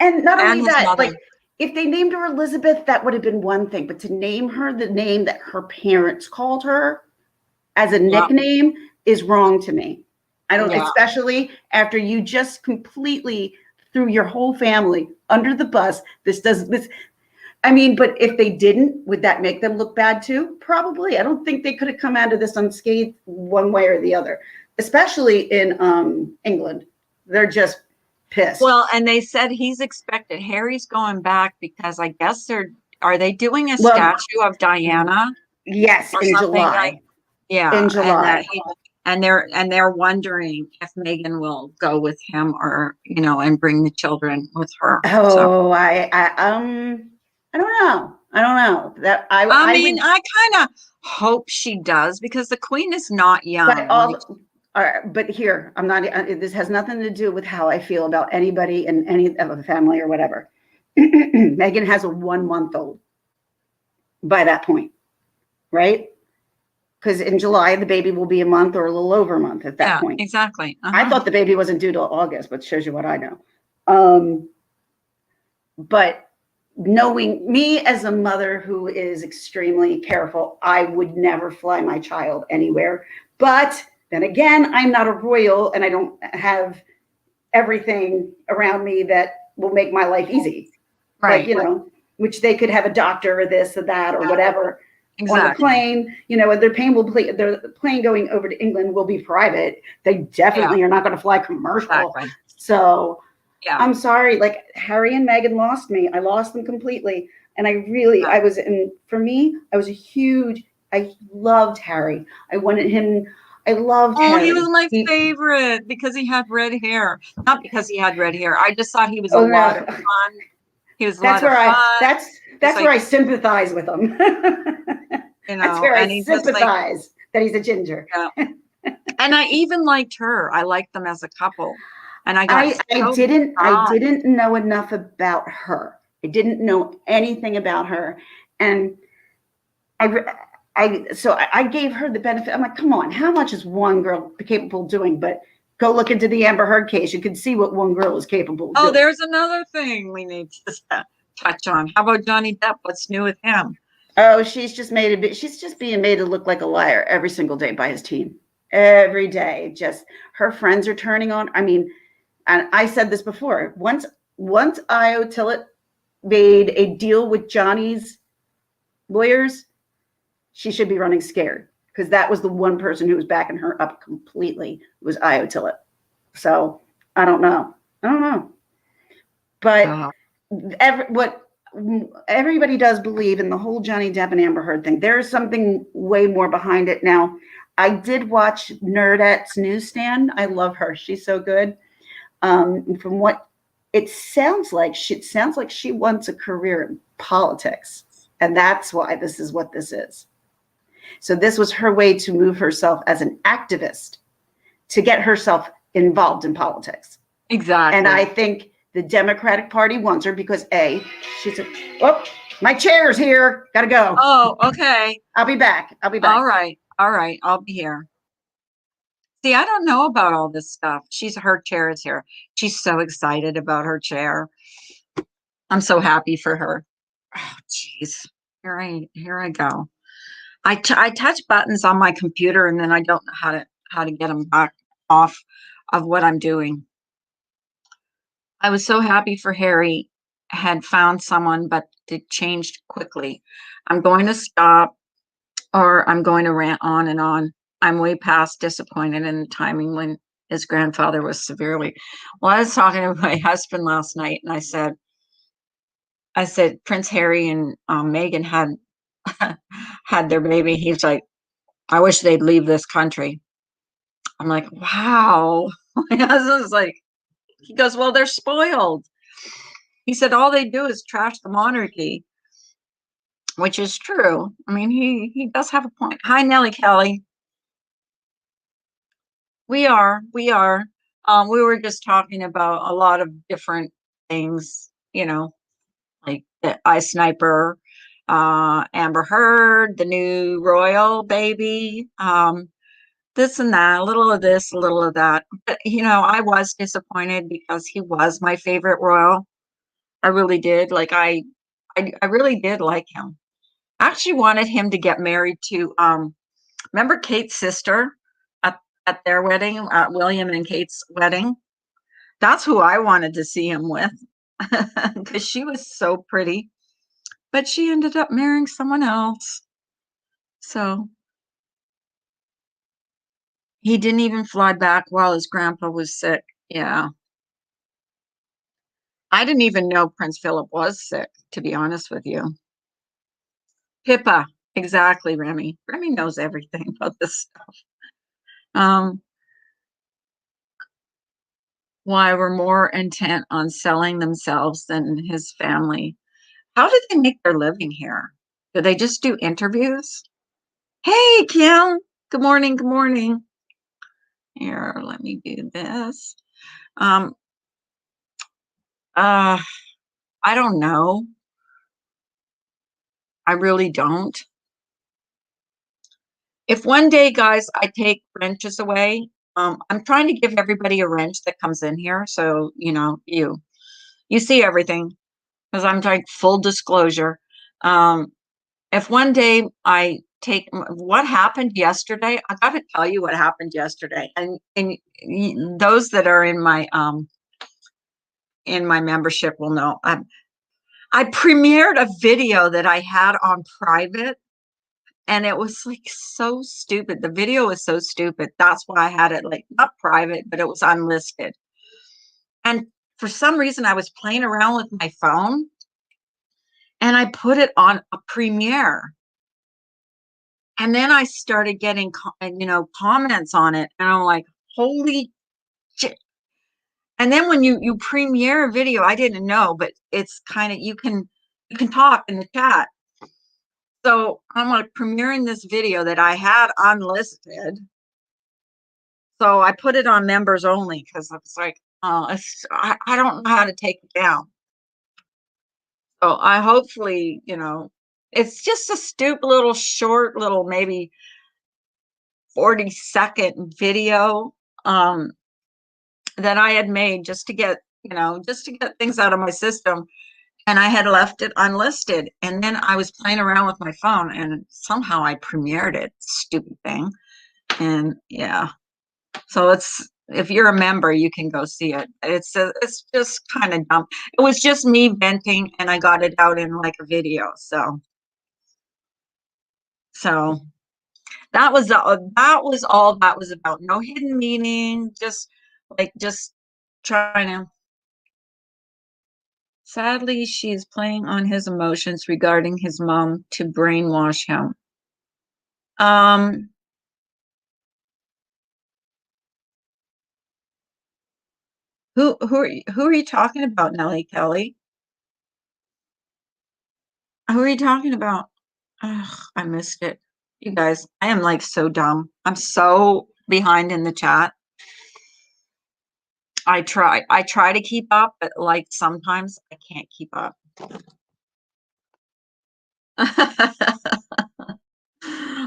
And not And only his that, mother. like if they named her Elizabeth, that would have been one thing. But to name her the name that her parents called her as a Yeah, nickname is wrong to me. I don't, yeah. especially after you just completely threw your whole family under the bus. This does this. I mean, but if they didn't, would that make them look bad too? Probably. I don't think they could have come out of this unscathed one way or the other, especially in England. They're just pissed. Well, and they said he's expected. Harry's going back because I guess are they doing a Well, statue of Diana yes, or in something like, July. yeah, In and that July. they're wondering if Meghan will go with him or, and bring the children with her. So Oh, I don't know. I don't know that I I mean, would, I kind of hope she does because the queen is not but young. Like, but here, I'm not, this has nothing to do with how I feel about anybody in any of a family or whatever. Megan has a 1 month old by that point, right? Because in July, the baby will be a month or a little over a month at that yeah, point. exactly. I thought the baby wasn't due till August, but shows you what I know. But knowing me as a mother who is extremely careful, I would never fly my child anywhere. But then again, I'm not a royal and I don't have everything around me that will make my life easy. Like, Right. which they could have a doctor or this or that or whatever on the Exactly. plane, and their plane going over to England will be private. They definitely are not going to fly commercial. Exactly. So Yeah. I'm sorry, like Harry and Meghan lost me. I lost them completely. And for me, I loved Harry. I loved Oh, he Harry. was my favorite because he had red hair. Not because he had red hair. I just thought he was a Oh lot no, of fun. He was a that's lot of where fun. that's like, where I sympathize with him. That's where and I he just like, sympathize that he's a ginger. yeah. And I even liked her. I liked them as a couple. And I got I so didn't know enough about her. I didn't know anything about her, and I gave her the benefit. I'm like, come on, how much is one girl capable of doing? But go look into the Amber Heard case. You can see what one girl is capable of doing. there's another thing we need to touch on. How about Johnny Depp? What's new with him? Oh, she's just being made to look like a liar every single day by his team. Every day. Just her friends are turning on. I mean, and I said this before. Once Io Tillett made a deal with Johnny's lawyers, she should be running scared because that was the one person who was backing her up completely was Io Tillett. So I don't know. But what everybody does believe in the whole Johnny Depp and Amber Heard thing. There is something way more behind it now. I did watch Nerdette's Newsstand. I love her. She's so good. From what it sounds like she wants a career in politics, and that's why this is what this is. So this was her way to move herself as an activist to get herself involved in politics. Exactly. And I think the Democratic Party wants her because she's my chair's here. Gotta go. Oh, okay. I'll be back. All right. I'll be here. See, I don't know about all this stuff. Her chair is here. She's so excited about her chair. I'm so happy for her. Oh, jeez. Here I go. I touch buttons on my computer and then I don't know how to get them back off of what I'm doing. I was so happy for Harry had found someone, but it changed quickly. I'm going to stop or I'm going to rant on and on. I'm way past disappointed in the timing when his grandfather was severely. Well, I was talking to my husband last night and I said Prince Harry and Meghan had had their baby. He's like, I wish they'd leave this country. I'm like, wow. My husband's like, he goes, well, they're spoiled. He said all they do is trash the monarchy, which is true. I mean, he does have a point. Hi, Nellie Kelly. We are. We were just talking about a lot of different things, like the Ice Sniper, Amber Heard, the new royal baby, this and that, a little of this, a little of that. But I was disappointed because he was my favorite royal. I really did. Like I really did like him. I actually wanted him to get married to remember Kate's sister at their wedding, William and Kate's wedding. That's who I wanted to see him with because she was so pretty. But she ended up marrying someone else. So he didn't even fly back while his grandpa was sick. Yeah. I didn't even know Prince Philip was sick, to be honest with you. Pippa, exactly, Remy. Remy knows everything about this stuff. Um, why we're more intent on selling themselves than his family. How did they make their living here? Do they just do interviews? Hey, Kim. Good morning. Good morning. Here, let me do this. Um, uh, I don't know. I really don't. If one day, guys, I take wrenches away, I'm trying to give everybody a wrench that comes in here. So, you see everything because I'm trying full disclosure. Um, if one day I take what happened yesterday, I got to tell you what happened yesterday. And those that are in my membership will know. I premiered a video that I had on private and it was like so stupid. The video was so stupid. That's why I had it like not private, but it was unlisted. And for some reason, I was playing around with my phone and I put it on a premiere. And then I started getting, comments on it. And I'm like, holy shit. And then when you premiere a video, I didn't know, but it's kind of, you can talk in the chat. So I'm like premiering this video that I had unlisted. So I put it on members only because I was like, oh, I don't know how to take it down. So I hopefully, it's just a stupid little short little maybe 40-second video um, that I had made just to get things out of my system. And I had left it unlisted. And then I was playing around with my phone and somehow I premiered it. Stupid thing. And yeah. So if you're a member, you can go see it. It's just kind of dumb. It was just me venting, and I got it out in like a video. So that was all that was about. No hidden meaning. Just trying to. Sadly, she's playing on his emotions regarding his mom to brainwash him. Um, who are you talking about, Nellie Kelly? Who are you talking about? Ugh, I missed it. You guys, I am like so dumb. I'm so behind in the chat. I try to keep up, but like sometimes I can't keep up.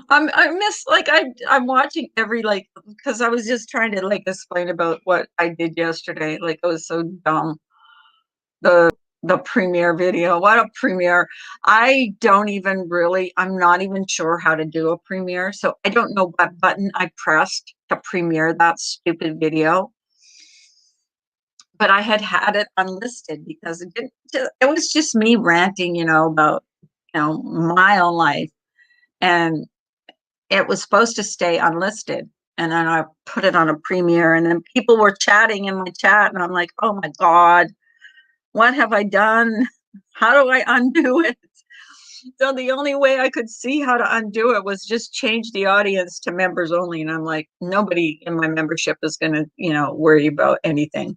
I miss like I'm watching every like because I was just trying to like explain about what I did yesterday. Like it was so dumb. the premiere video. What a premiere. I don't even really, I'm not even sure how to do a premiere. So I don't know what button I pressed to premiere that stupid video. But I had it unlisted because it was just me ranting, about, my own life. And it was supposed to stay unlisted. And then I put it on a premiere, and then people were chatting in my chat. And I'm like, oh my God, what have I done? How do I undo it? So the only way I could see how to undo it was just change the audience to members only. And I'm like, nobody in my membership is going to, worry about anything.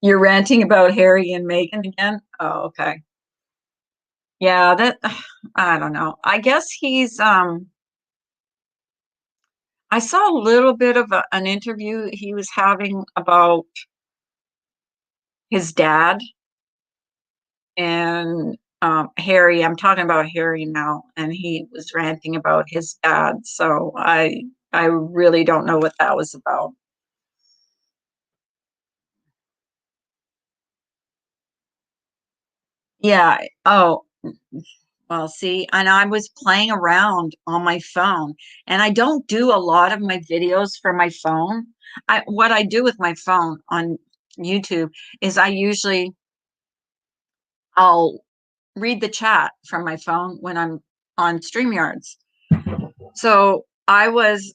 You're ranting about Harry and Meghan again? Oh, okay. Yeah, that I don't know. I guess I saw a little bit of an interview he was having about his dad and Harry. I'm talking about Harry now, and he was ranting about his dad. So I really don't know what that was about. Yeah. Oh, well, see, and I was playing around on my phone, and I don't do a lot of my videos for my phone. What I do with my phone on YouTube is I'll read the chat from my phone when I'm on StreamYards. So I was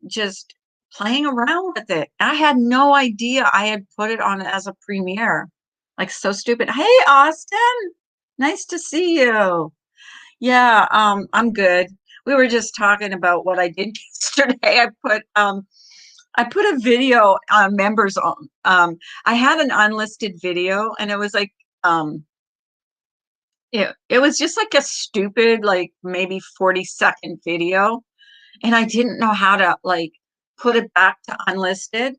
just playing around with it. I had no idea I had put it on as a premiere. Like, so stupid. Hey, Austin, nice to see you. Yeah, I'm good. We were just talking about what I did yesterday. I put a video on members on. I had an unlisted video, and it was like it was just like a stupid, like maybe 40-second video, and I didn't know how to like put it back to unlisted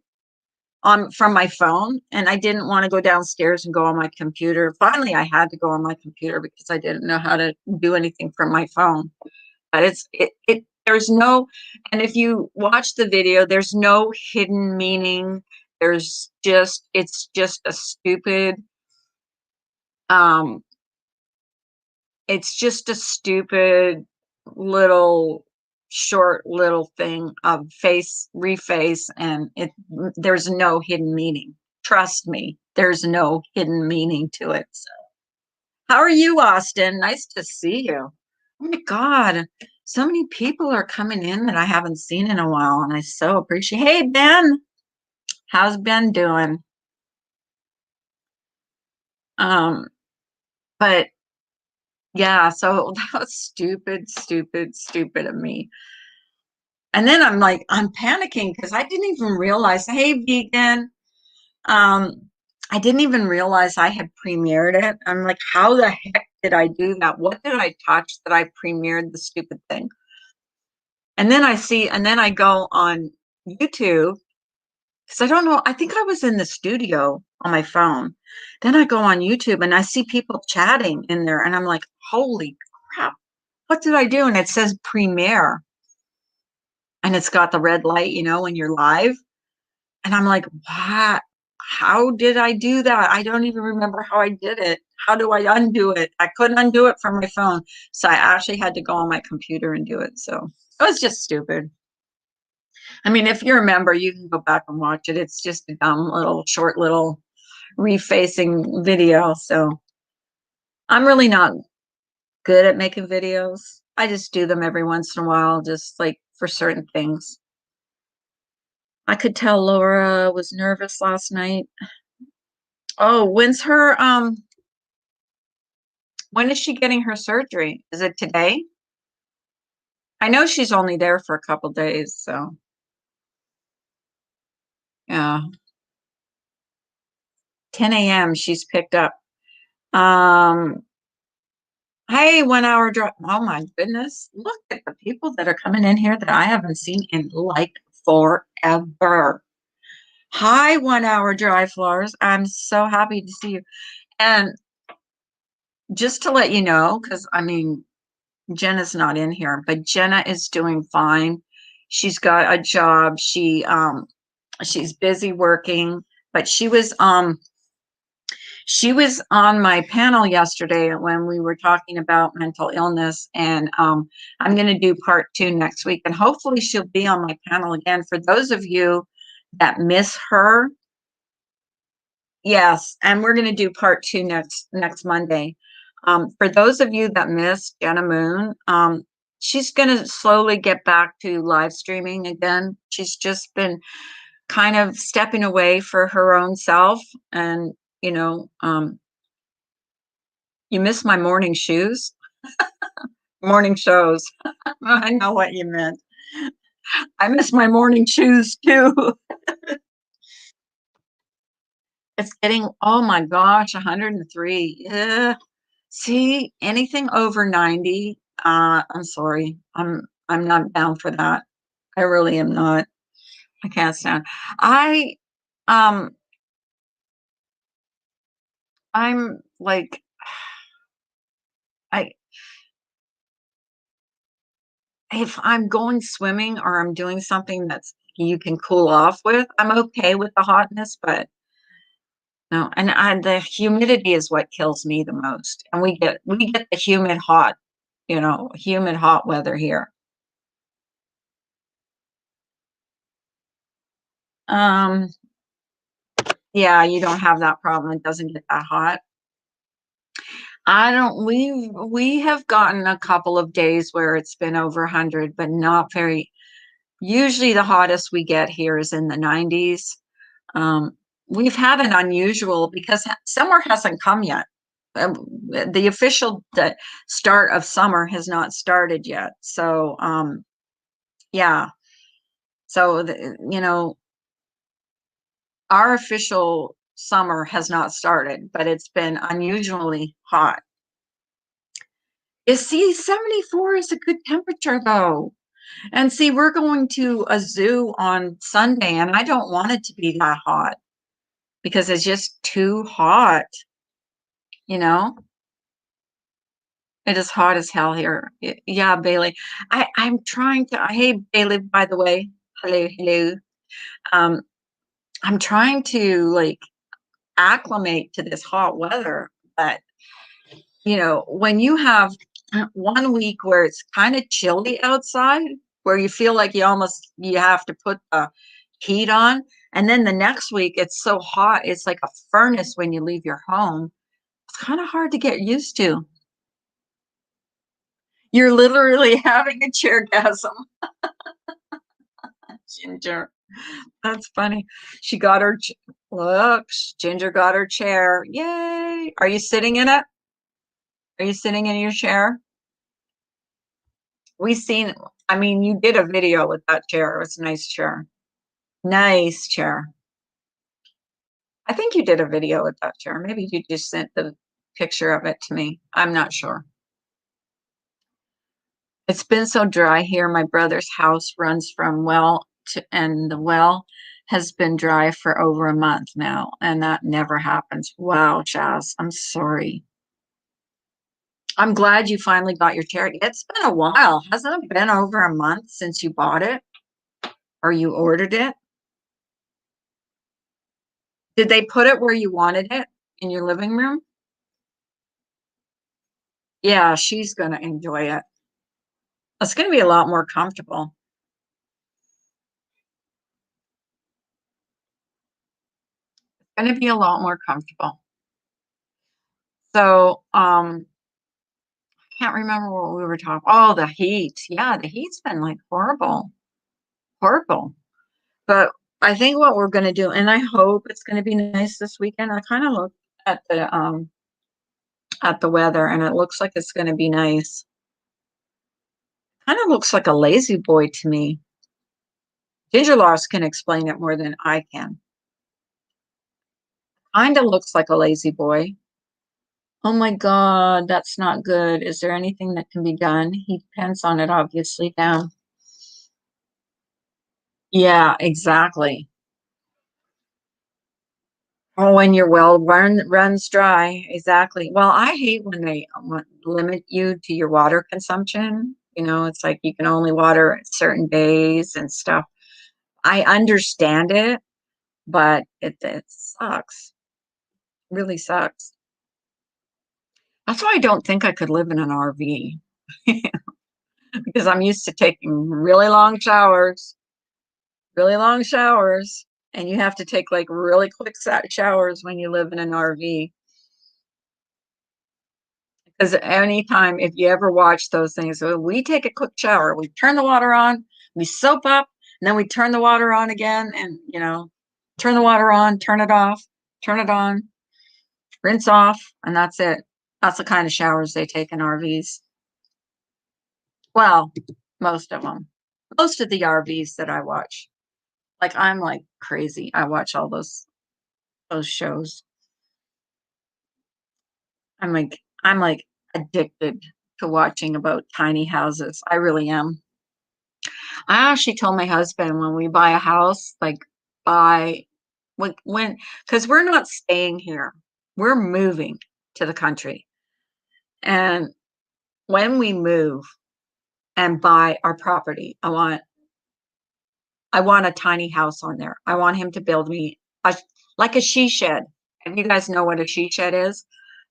on from my phone, and I didn't want to go downstairs and go on my computer. Finally, I had to go on my computer because I didn't know how to do anything from my phone. But there's no, and if you watch the video, there's no hidden meaning. It's just a stupid, um, it's just a stupid little short little thing of face reface, and there's no hidden meaning. Trust me, there's no hidden meaning to it. So, how are you, Austin? Nice to see you. Oh my God, so many people are coming in that I haven't seen in a while, and I so appreciate. Hey, Ben, how's Ben doing? Um, but yeah, so that was stupid, stupid, stupid of me. And then I'm like, I'm panicking because I didn't even realize, hey, vegan, um, I didn't even realize I had premiered it. I'm like, how the heck did I do that? What did I touch that I premiered the stupid thing? And then I go on YouTube because I don't know. I think I was in the studio on my phone. Then I go on YouTube and I see people chatting in there, and I'm like, holy crap, what did I do? And it says premiere, and it's got the red light, when you're live. And I'm like, what? How did I do that? I don't even remember how I did it. How do I undo it? I couldn't undo it from my phone. So I actually had to go on my computer and do it. So it was just stupid. I mean, if you remember, you can go back and watch it. It's just a dumb little, short little refacing video. So I'm really not good at making videos. I just do them every once in a while, just like for certain things. I could tell Laura was nervous last night. Oh, when is she getting her surgery? Is it today? I know she's only there for a couple days, so yeah. 10 a.m. she's picked up. Um, hey, 1 hour drive. Oh my goodness. Look at the people that are coming in here that I haven't seen in like forever. Hi, 1 hour drive, Flores. I'm so happy to see you. And just to let you know, because I mean, Jenna's not in here, but Jenna is doing fine. She's got a job. She's busy working, but she was on my panel yesterday when we were talking about mental illness, and I'm going to do part 2 next week, and hopefully she'll be on my panel again. For those of you that miss her, yes, and we're going to do part 2 next Monday. For those of you that missed Jenna Moon, she's going to slowly get back to live streaming again. She's just been kind of stepping away for her own self, and you know, you miss my morning shoes, morning shows. I know what you meant. I miss my morning shoes too. It's getting, oh my gosh, 103. Yeah. See, anything over 90, I'm sorry. I'm not down for that. I really am not. I can't stand. I um I'm like I if I'm going swimming or I'm doing something that's you can cool off with, I'm okay with the hotness, but no, and the humidity is what kills me the most. And we get the humid hot, humid hot weather here. Um, yeah, you don't have that problem. It doesn't get that hot. I don't we have gotten a couple of days where it's been over 100, but not very. Usually the hottest we get here is in the 90s. Um, we've had an unusual because summer hasn't come yet. The official start of summer has not started yet. So, yeah. So, our official summer has not started, but it's been unusually hot. You see, 74 is a good temperature though. And see, we're going to a zoo on Sunday, and I don't want it to be that hot because it's just too hot, you know? It is hot as hell here. Yeah, Bailey. I'm trying to, hey, Bailey, by the way. Hello, hello. Um, I'm trying to like acclimate to this hot weather, but when you have 1 week where it's kind of chilly outside, where you feel like you have to put the heat on, and then the next week it's so hot, it's like a furnace when you leave your home. It's kind of hard to get used to. You're literally having a chairgasm, Ginger. That's funny. She got her, look, Ginger got her chair. Yay. Are you sitting in it? Are you sitting in your chair? We seen, I mean, you did a video with that chair. It was a nice chair. Nice chair. I think you did a video with that chair. Maybe you just sent the picture of it to me. I'm not sure. It's been so dry here. My brother's house runs from and the well has been dry for over a month now, and that never happens. Wow, Chaz, I'm sorry. I'm glad you finally got your chair. It's been a while. Hasn't it been over a month since you bought it or you ordered it? Did they put it where you wanted it in your living room? Yeah, she's going to enjoy it. It's going to be a lot more comfortable. It's going to be a lot more comfortable. So, can't remember what we were talking. Oh, the heat. Yeah, the heat's been like horrible, horrible. But I think what we're going to do, and I hope it's going to be nice this weekend. I kind of looked at the weather, and it looks like it's going to be nice. Kind of looks like a lazy boy to me. Ginger Loss can explain it more than I can. Kind of looks like a lazy boy. Oh my God, that's not good. Is there anything that can be done? He depends on it, obviously, now. Yeah, exactly. Oh, when your runs dry. Exactly. Well, I hate when they limit you to your water consumption. It's like you can only water certain days and stuff. I understand it, but it sucks. Really sucks. That's why I don't think I could live in an RV because I'm used to taking really long showers, and you have to take like really quick showers when you live in an RV. Because anytime, if you ever watch those things, so we take a quick shower, we turn the water on, we soap up, and then we turn the water on again, and turn the water on, turn it off, turn it on, rinse off, and that's it. That's the kind of showers they take in RVs. Well, most of them, most of the RVs that I watch. Like I'm like crazy. I watch all those shows. I'm like addicted to watching about tiny houses. I really am. I actually told my husband when we buy a house, like buy when because we're not staying here. We're moving to the country. And when we move and buy our property, I want a tiny house on there. I want him to build me like a she shed. If you guys know what a she shed is,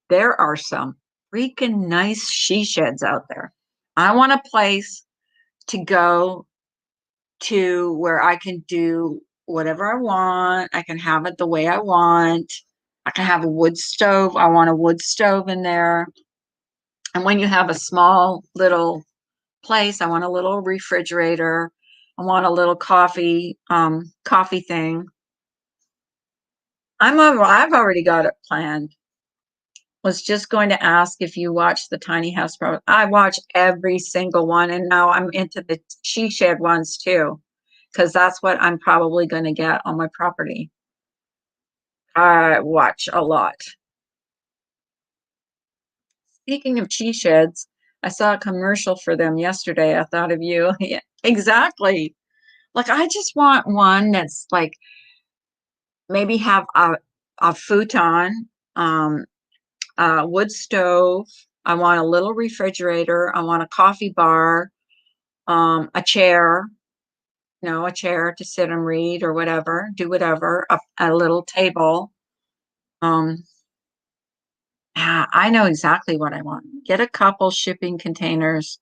there are some freaking nice she sheds out there. I want a place to go to where I can do whatever I want. I can have it the way I want. I can have a wood stove. I want a wood stove in there. And when you have a small little place, I want a little refrigerator. I want a little coffee thing. I've already got it planned. Was just going to ask if you watch the tiny house pro. I watch every single one, and now I'm into the she shed ones too, because that's what I'm probably going to get on my property. I watch a lot. Speaking of she sheds, I saw a commercial for them yesterday. I thought of you. Yeah, exactly. Like I just want one that's like maybe have a futon, um, a wood stove. I want a little refrigerator. I want a coffee bar, a chair, a chair to sit and read or whatever, do whatever, a little table. Um, yeah, I know exactly what I want. Get a couple shipping containers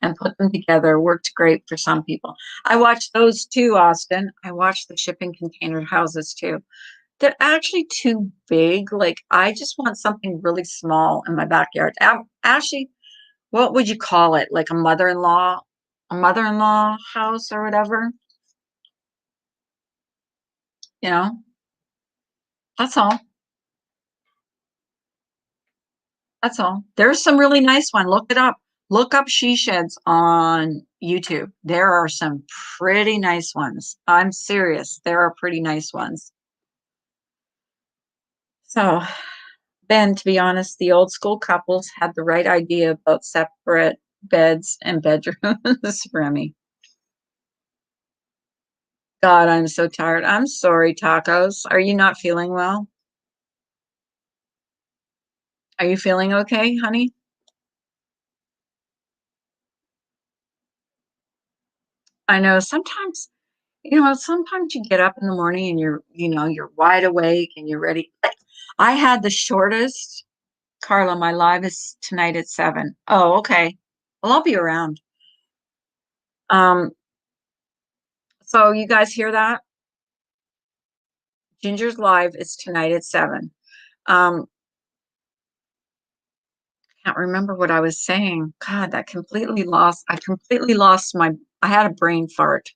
and put them together. Worked great for some people. I watched those too, Austin. I watched the shipping container houses too. They're actually too big. Like I just want something really small in my backyard. Actually, what would you call it? Like a mother-in-law house or whatever. You know, that's all. That's all. There's some really nice one. Look it up. Look up she sheds on YouTube. There are some pretty nice ones. I'm serious. There are pretty nice ones. So, Ben, to be honest, the old school couples had the right idea about separate beds and bedrooms, Remy. God, I'm so tired. I'm sorry, tacos. Are you not feeling well? Are you feeling okay, honey? I know sometimes you get up in the morning and you're wide awake and you're ready. I had the shortest, Carla, my live is tonight at 7. Oh, okay. Well, I'll be around. Um, so you guys hear that? Ginger's live is tonight at 7. Can't remember what I was saying. God, I completely lost I had a brain fart.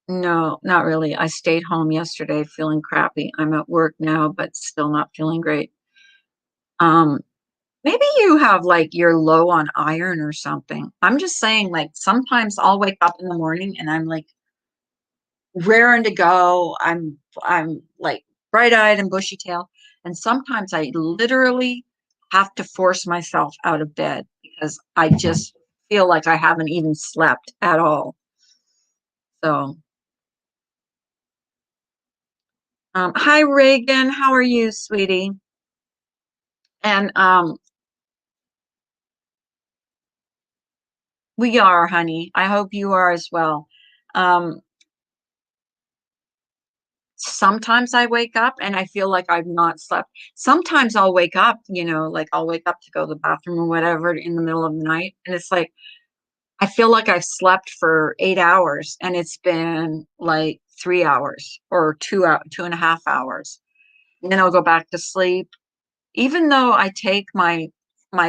No, not really. I stayed home yesterday feeling crappy. I'm at work now, but still not feeling great. Um, Maybe you have like you're low on iron or something. I'm just saying, like sometimes I'll wake up in the morning and I'm like raring to go. I'm like bright-eyed and bushy-tailed. And sometimes I literally have to force myself out of bed because I just feel like I haven't even slept at all. So, hi Reagan, how are you, sweetie? And we are, honey. I hope you are as well. Um, Sometimes I wake up and I feel like I've not slept. Sometimes I'll wake up, like I'll wake up to go to the bathroom or whatever in the middle of the night. And it's like, I feel like I've slept for 8 hours and it's been like 3 hours or 2.5 hours. And then I'll go back to sleep. Even though I take my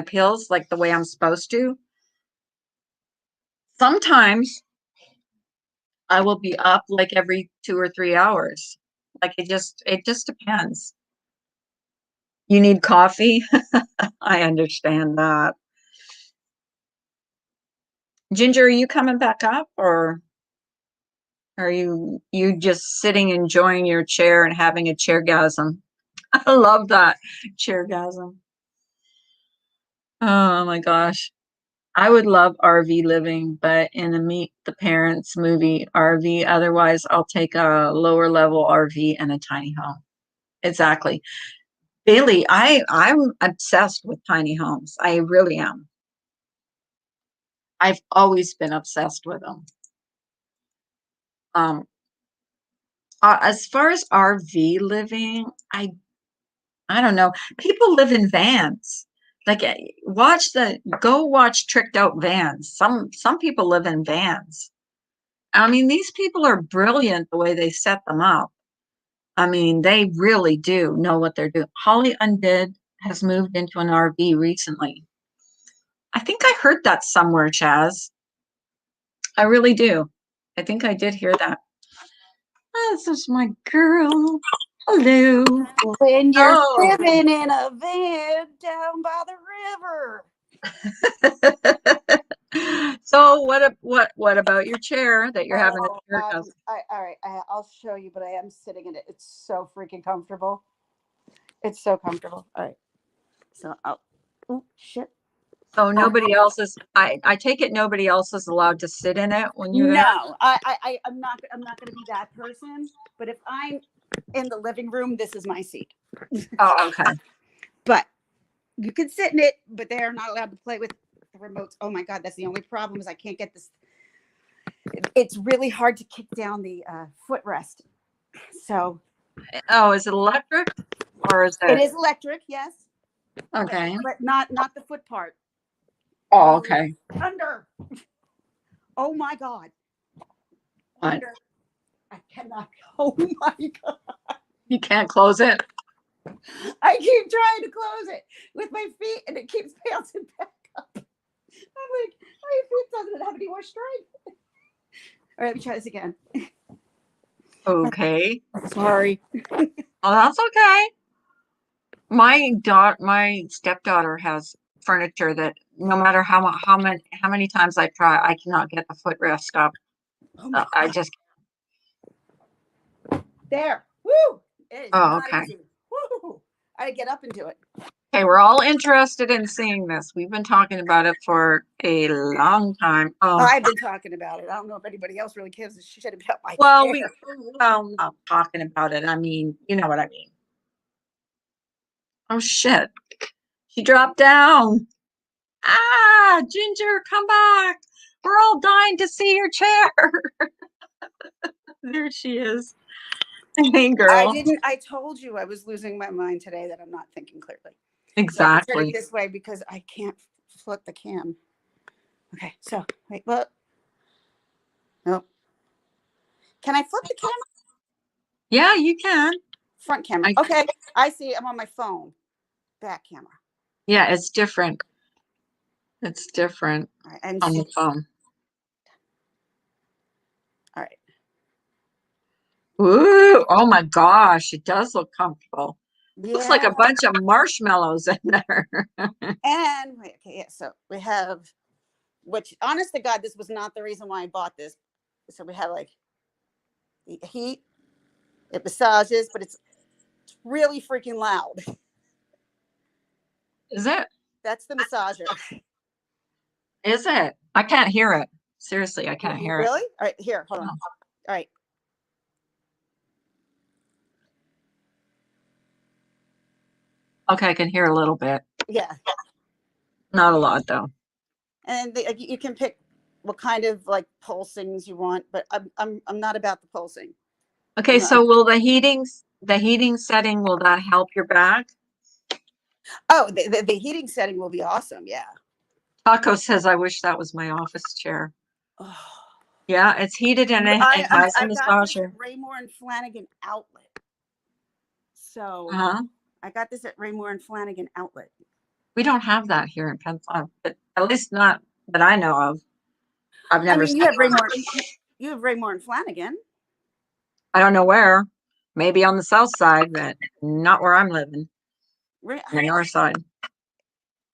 pills like the way I'm supposed to, sometimes I will be up like every 2 or 3 hours. Like it just depends. You need coffee? I understand that. Ginger, are you coming back up or are you just sitting enjoying your chair and having a chairgasm? I love that. Chairgasm. Oh my gosh. I would love RV living, but in a Meet the Parents movie RV, otherwise I'll take a lower level RV and a tiny home. Exactly. Bailey, I'm obsessed with tiny homes. I really am. I've always been obsessed with them. Um, as far as RV living, I don't know. People live in vans. Like go watch Tricked Out Vans. Some people live in vans. I mean, these people are brilliant the way they set them up. I mean, they really do know what they're doing. Holly Undid has moved into an RV recently. I think I heard that somewhere, Chaz. I really do. I think I did hear that. Oh, this is my girl. Hello. When you're Oh. living in a van down by the river. So what about your chair that you're having a chair dust? All right, I'll show you, but I am sitting in it. It's so freaking comfortable. It's so comfortable. All right, so oh shit. So nobody else is I take it nobody else is allowed to sit in it when you're there? No, I'm not going to be that person. But if I'm in the living room, this is my seat. Oh, okay. But you can sit in it, but they're not allowed to play with the remotes. Oh my god, that's the only problem is I can't get this. It's really hard to kick down the footrest. So Oh, is it electric or is it it is electric, yes, okay? but not the foot part. Oh, okay. Under. Oh my god. What? Under. I cannot. Oh my god. You can't close it? I keep trying to close it with my feet and it keeps bouncing back up. I'm like, my feet doesn't have any more strength. All right, let me try this again. Okay. Sorry. Oh, that's okay. My stepdaughter has furniture that no matter how many times I try, I cannot get the footrest up. Oh my I god. just There. Woo! It is oh, not okay. easy. Woo! I had to get up and do it. Okay, we're all interested in seeing this. We've been talking about it for a long time. Oh, I've been talking about it. I don't know if anybody else really gives a shit about my well, chair. not talking about it. I mean, you know what I mean. Oh shit. She dropped down. Ah, Ginger, come back. We're all dying to see your chair. There she is. Hey, girl. I told you I was losing my mind today that I'm not thinking clearly. So I have to turn it Exactly. this way because I can't flip the cam. Okay, so wait, what? No. Can I flip the camera? Yeah, you can. Front camera. I Okay, I see. I'm on my phone. Back camera. Yeah, it's different. It's different All right, and on the phone. all right. Ooh, oh my gosh, it does look comfortable. Looks like Yeah. a bunch of marshmallows in there. And wait, okay, yeah. So we have, which honest to God, this was not the reason why I bought this. So we have like the heat, it massages, but it's really freaking loud. Is it? That's the massager. Is it? I can't hear it. Seriously, I can't hear it. Really? All right, here, hold on. No. All right. Okay, I can hear a little bit. Yeah. Not a lot though. And you can pick what kind of like pulsings you want, but I'm not about the pulsing. Okay, so will the heating setting, will that help your back? Oh, the heating setting will be awesome. Yeah. Taco says, I wish that was my office chair. Oh. Yeah, it's heated and it has a I got this at massager. Raymore and Flanagan outlet. So Uh-huh. I got this at Raymore and Flanagan outlet. We don't have that here in Pennsylvania, but at least not that I know of. I've I never mean, seen one. You have Raymore and Flanagan. I don't know where. Maybe on the south side, but not where I'm living, on the north side.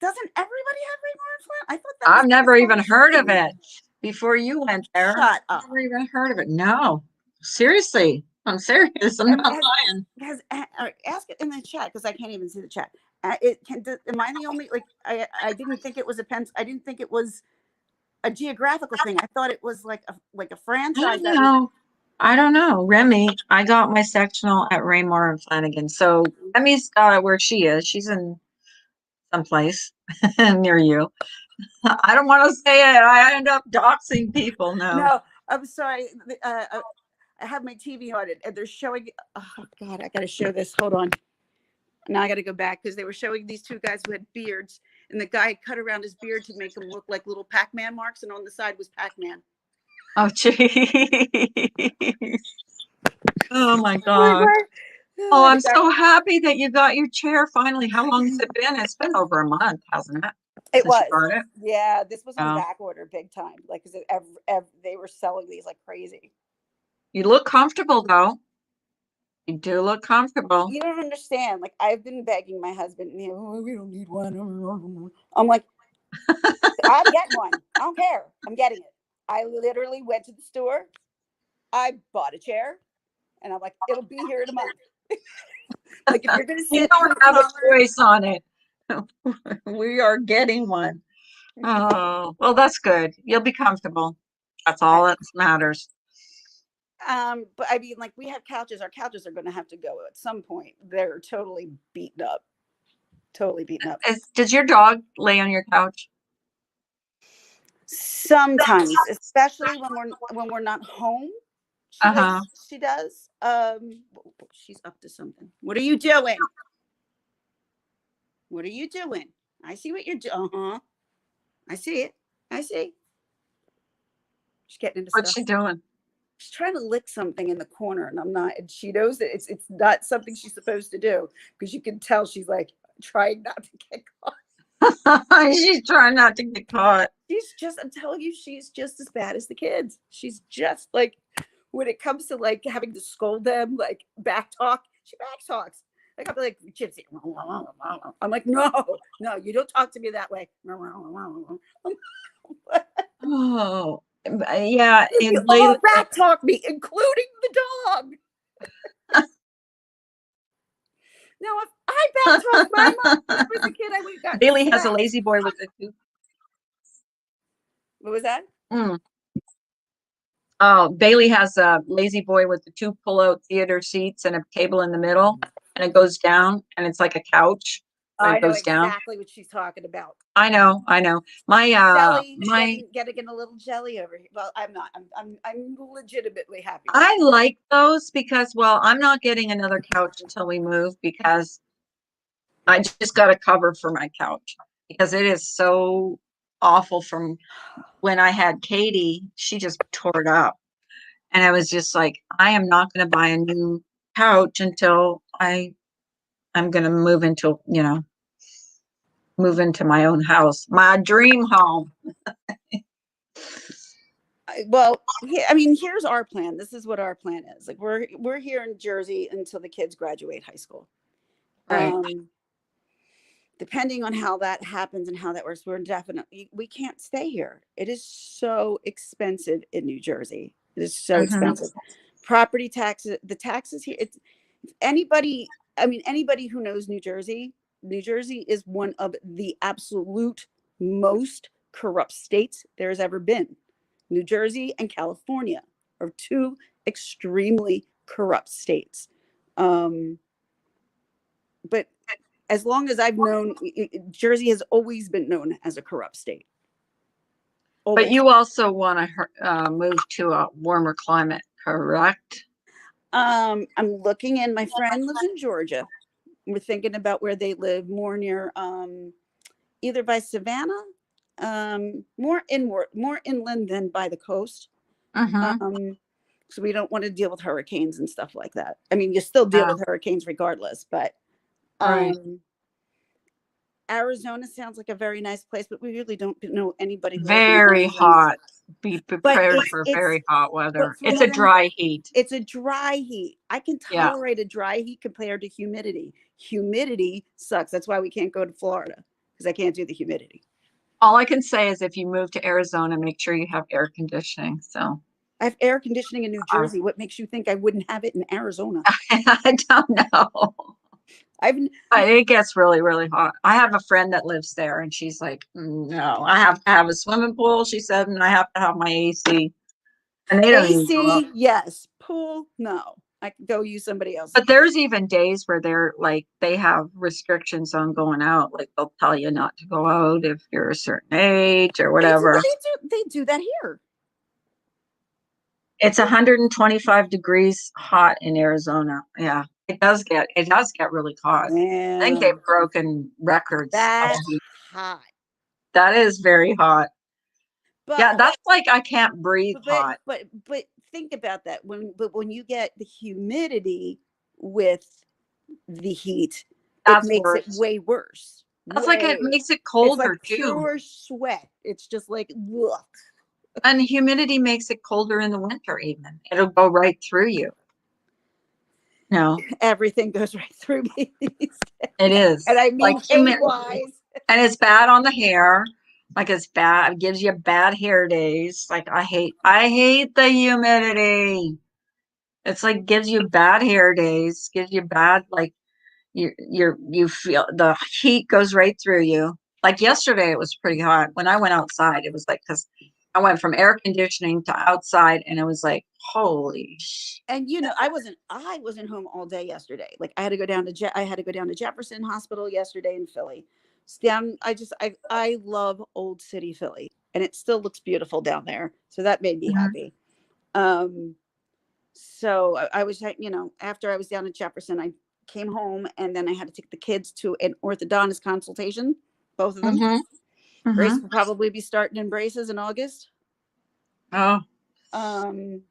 Doesn't everybody have Raymore and Flanagan? I thought that was I've the never even astonishing heard of thing. it before you went there. Shut up. Never even heard of it. No, seriously, I'm serious. I'm not lying. Ask it in the chat because I can't even see the chat. Am I the only like I didn't think it was I didn't think it was a geographical thing. I thought it was like a franchise that was. I don't know. Remy, I got my sectional at Raymore and Flanagan. So Remy's got it where she is. She's in someplace near you. I don't want to say it. I end up doxing people. No. No, I'm sorry. I have my TV on it and they're showing. Oh God, I got to show this. Hold on. Now I got to go back because they were showing these two guys who had beards, and the guy cut around his beard to make them look like little Pac-Man marks, and on the side was Pac-Man. Oh, jeez. Oh, my God. Oh, I'm so happy that you got your chair finally. How long has it been? It's been over a month, hasn't it? It was. It? Yeah, this was on back order big time. Like, because they were selling these like crazy. You look comfortable, though. You do look comfortable. You don't understand. Like, I've been begging my husband, we don't need one. I'm like, I'm getting one. I don't care. I'm getting it. I literally went to the store. I bought a chair, and I'm like, it'll be here in a month. Like, if you're going to sit, you don't have a choice on it. We are getting one. Oh, well, that's good. You'll be comfortable. That's all that matters. But I mean, like, we have couches. Our couches are going to have to go at some point. They're totally beaten up. Totally beaten up. Does your dog lay on your couch? Sometimes, especially when we're not home. She does. She's up to something. What are you doing? What are you doing? I see what you're doing. I see it. I see. She's getting into What's stuff. she doing? She's trying to lick something in the corner, and I'm not. And she knows that it's not something she's supposed to do because you can tell she's like trying not to get caught. She's trying not to get caught. I'm telling you, she's just as bad as the kids. She's just like, when it comes to like having to scold them, like back talk, she back talks. Like, I'll be like, Gypsy. I'm like, no, you don't talk to me that way. Oh, yeah. You all back talk me, including the dog. Now, if I back talk my mom when I was a kid, I would have gotten Bailey has a lazy boy with a two. What was that? Oh, Bailey has a lazy boy with the two pull-out theater seats and a table in the middle, and it goes down, and it's like a couch. I know exactly what she's talking about. I know. My jelly, getting a little jelly over here. Well, I'm not. I'm legitimately happy. I like those because, well, I'm not getting another couch until we move because I just got a cover for my couch because it is so awful from when I had Katie. She just tore it up. And I was just like, I am not going to buy a new couch until I'm going to move into my own house, my dream home. Well, I mean, here's our plan. This is what our plan is. Like, we're here in Jersey until the kids graduate high school. Right. Depending on how that happens and how that works, we can't stay here. It is so expensive in New Jersey. It is so expensive. Property taxes, the taxes here. Anybody who knows New Jersey is one of the absolute most corrupt states there has ever been. New Jersey and California are two extremely corrupt states. But as long as I've known, Jersey has always been known as a corrupt state. Always. But you also want to move to a warmer climate, correct? I'm looking in. My friend lives in Georgia. We're thinking about where they live, more near either by Savannah, more inland than by the coast. Mm-hmm. So we don't want to deal with hurricanes and stuff like that. I mean, you still deal Yeah, with hurricanes regardless, but right. um, Arizona sounds like a very nice place, but we really don't know anybody who lives in Very Arizona. hot. Be But prepared for very hot weather. but from It's a what I'm dry heat. it's a dry heat. I can Yeah. tolerate a dry heat compared to humidity. Humidity sucks. That's why we can't go to Florida, because I can't do the humidity. All I can say is if you move to Arizona, make sure you have air conditioning. So I have air conditioning in New uh, Jersey. What makes you think I wouldn't have it in Arizona? I don't know. I've But it gets really, really hot. I have a friend that lives there, and she's like, no, I have to have a swimming pool, she said, and I have to have my AC. And they don't even go up. AC, yes. Pool, no. I could go use somebody else's But pool. there's even days where they're like, they have restrictions on going out. Like they'll tell you not to go out if you're a certain age or They do. whatever. They do that here. It's 125 degrees hot in Arizona. Yeah, it does get really hot. I think they've Damn, broken records of that's heat. hot. That is very hot. Yeah, But that's like I can't breathe but hot. but think about that. When you get the humidity with the heat, it That's makes it worse. way worse. That's like it Way. makes it It's like colder too. pure sweat. It's just like ugh. And humidity makes it colder in the winter even. It'll go right through you. No, Everything goes right through me these it days. And is. I Like mean pain humidity. wise. And it's bad on the hair. Like it's bad. It gives you bad hair days. Like I hate the humidity. It's like gives you bad hair days, gives you bad like you feel the heat goes right through you. Like yesterday it was pretty hot. When I went outside, it was like because I went from air conditioning to outside and it was like, holy And I wasn't home all day yesterday. Like I had to go down to Jefferson Hospital yesterday in Philly. It's down I love old city Philly, and it still looks beautiful down there. So that made me Mhm. happy. Um so I was, after I was down in Jefferson, I came home and then I had to take the kids to an orthodontist consultation, both of them. Mhm. Grace Mhm. will probably be starting in braces in August. Oh,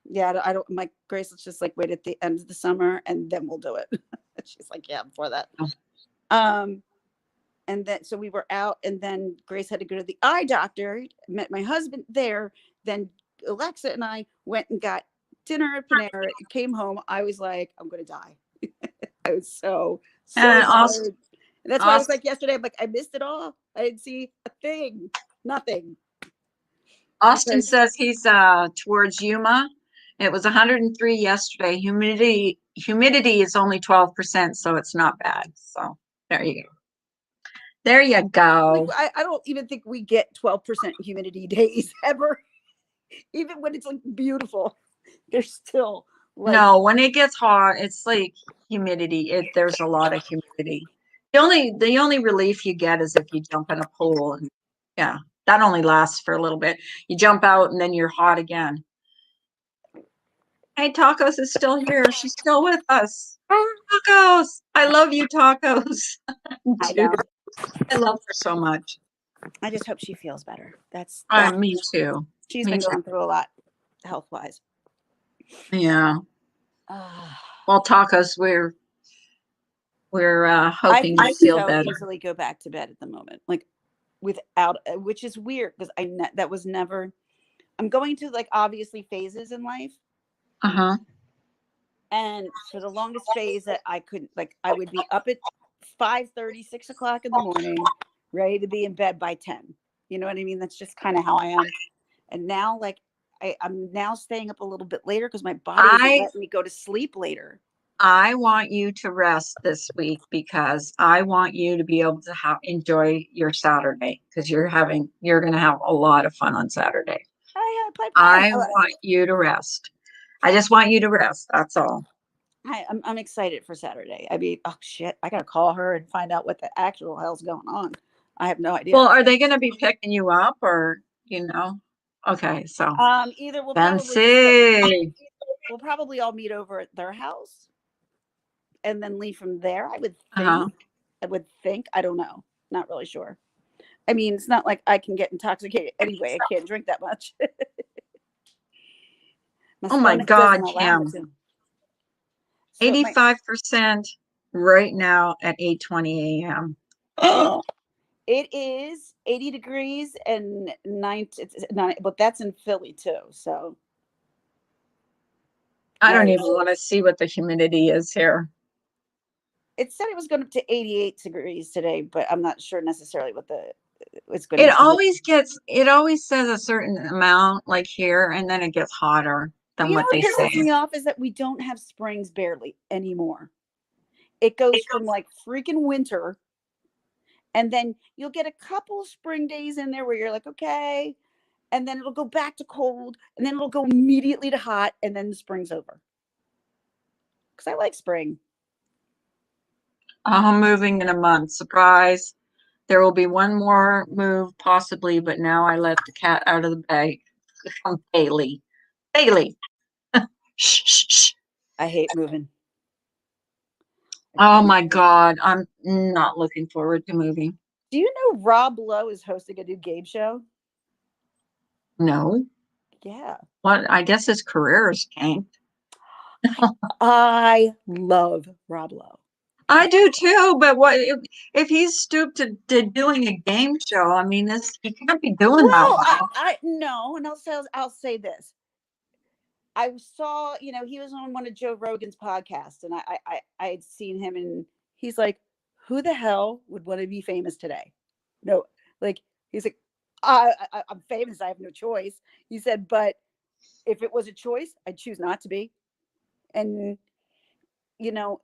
Yeah, I don't my Grace, let's just like wait at the end of the summer and then we'll do it. She's like, yeah, before that. Um, and then so we were out, and then Grace had to go to the eye doctor, met my husband there. Then Alexa and I went and got dinner at Panera, came home. I was like, I'm gonna die. I was so and Austin, tired. And that's why I was Austin, like yesterday, I'm like, I missed it all. I didn't see a thing, nothing. Austin Because says he's towards Yuma. It was 103 yesterday. Humidity is only 12%, so it's not bad. So there you go. There you like go. I don't even think we get 12% humidity days ever. Even when it's like beautiful, they're still like, No, when it gets hot, it's like humidity. There's a lot of humidity. The only relief you get is if you jump in a pool and yeah, that only lasts for a little bit. You jump out and then you're hot again. Hey, Tacos is still here. She's still with us. Tacos. I love you, Tacos. I Dude, know. I love her so much. I just hope she feels better. That Me too. she's Me been too. going through a lot health wise. Yeah. I Well, Tacos, we're hoping you I feel so better. easily go back to bed at the moment, like without, which is weird because that was never. I'm going through like obviously phases in life, Uh-huh. and for the longest phase that I couldn't, like I would be up at 5:30, 6 o'clock in the morning, ready to be in bed by 10. You know what I mean? That's just kind of how I am. And now, like, I'm now staying up a little bit later because my body isn't I letting me go to sleep later. I want you to rest this week because I want you to be able to enjoy your Saturday because you're going to have a lot of fun on Saturday. I plan. I want you to rest. I just want you to rest. That's all. I'm excited for Saturday. I mean, oh shit, I gotta call her and find out what the actual hell's going on. I have no idea. Well, are they going to be picking you up or? Okay, so Either we'll then probably just go. see. we'll probably all meet over at their house and then leave from there. I would think. Uh-huh. I would think. I don't know. Not really sure. I mean, it's not like I can get intoxicated anyway. I can't drink that much. My Oh my stomach doesn't God, allow me Kim. to. So my 85% right now at 8:20 a.m. it Oh, it is 80 degrees and it's nine, but that's in Philly too. So I that don't even is. want to see what the humidity is here. It said it was going up to 88 degrees today, but I'm not sure necessarily what the it's going It to be. always gets, it always says a certain amount like here, and then it gets hotter But than you know what what they say. pisses me off is that we don't have springs barely anymore. It goes from like freaking winter, and then you'll get a couple spring days in there where you're like, okay, and then it'll go back to cold, and then it'll go immediately to hot, and then the spring's over. Because I like spring. I'm moving in a month. Surprise. There will be one more move possibly, but now I let the cat out of the bag. Come, Bailey. Bailey. Shh, shh, shh. I hate moving. Oh Do my God. I'm not looking forward to moving. you know Rob Lowe is hosting a new game show? No. Yeah. What? I guess his career is tanked. I love Rob Lowe. I do too, but what if he's stooped to doing a game show? I mean, this he can't be doing that Well, well. I no, and I'll say this. I saw, he was on one of Joe Rogan's podcasts, and I had seen him, and he's like, "Who the hell would want to be famous today?" No, like he's like, I'm famous. I have no choice." He said, "But if it was a choice, I'd choose not to be." And you know,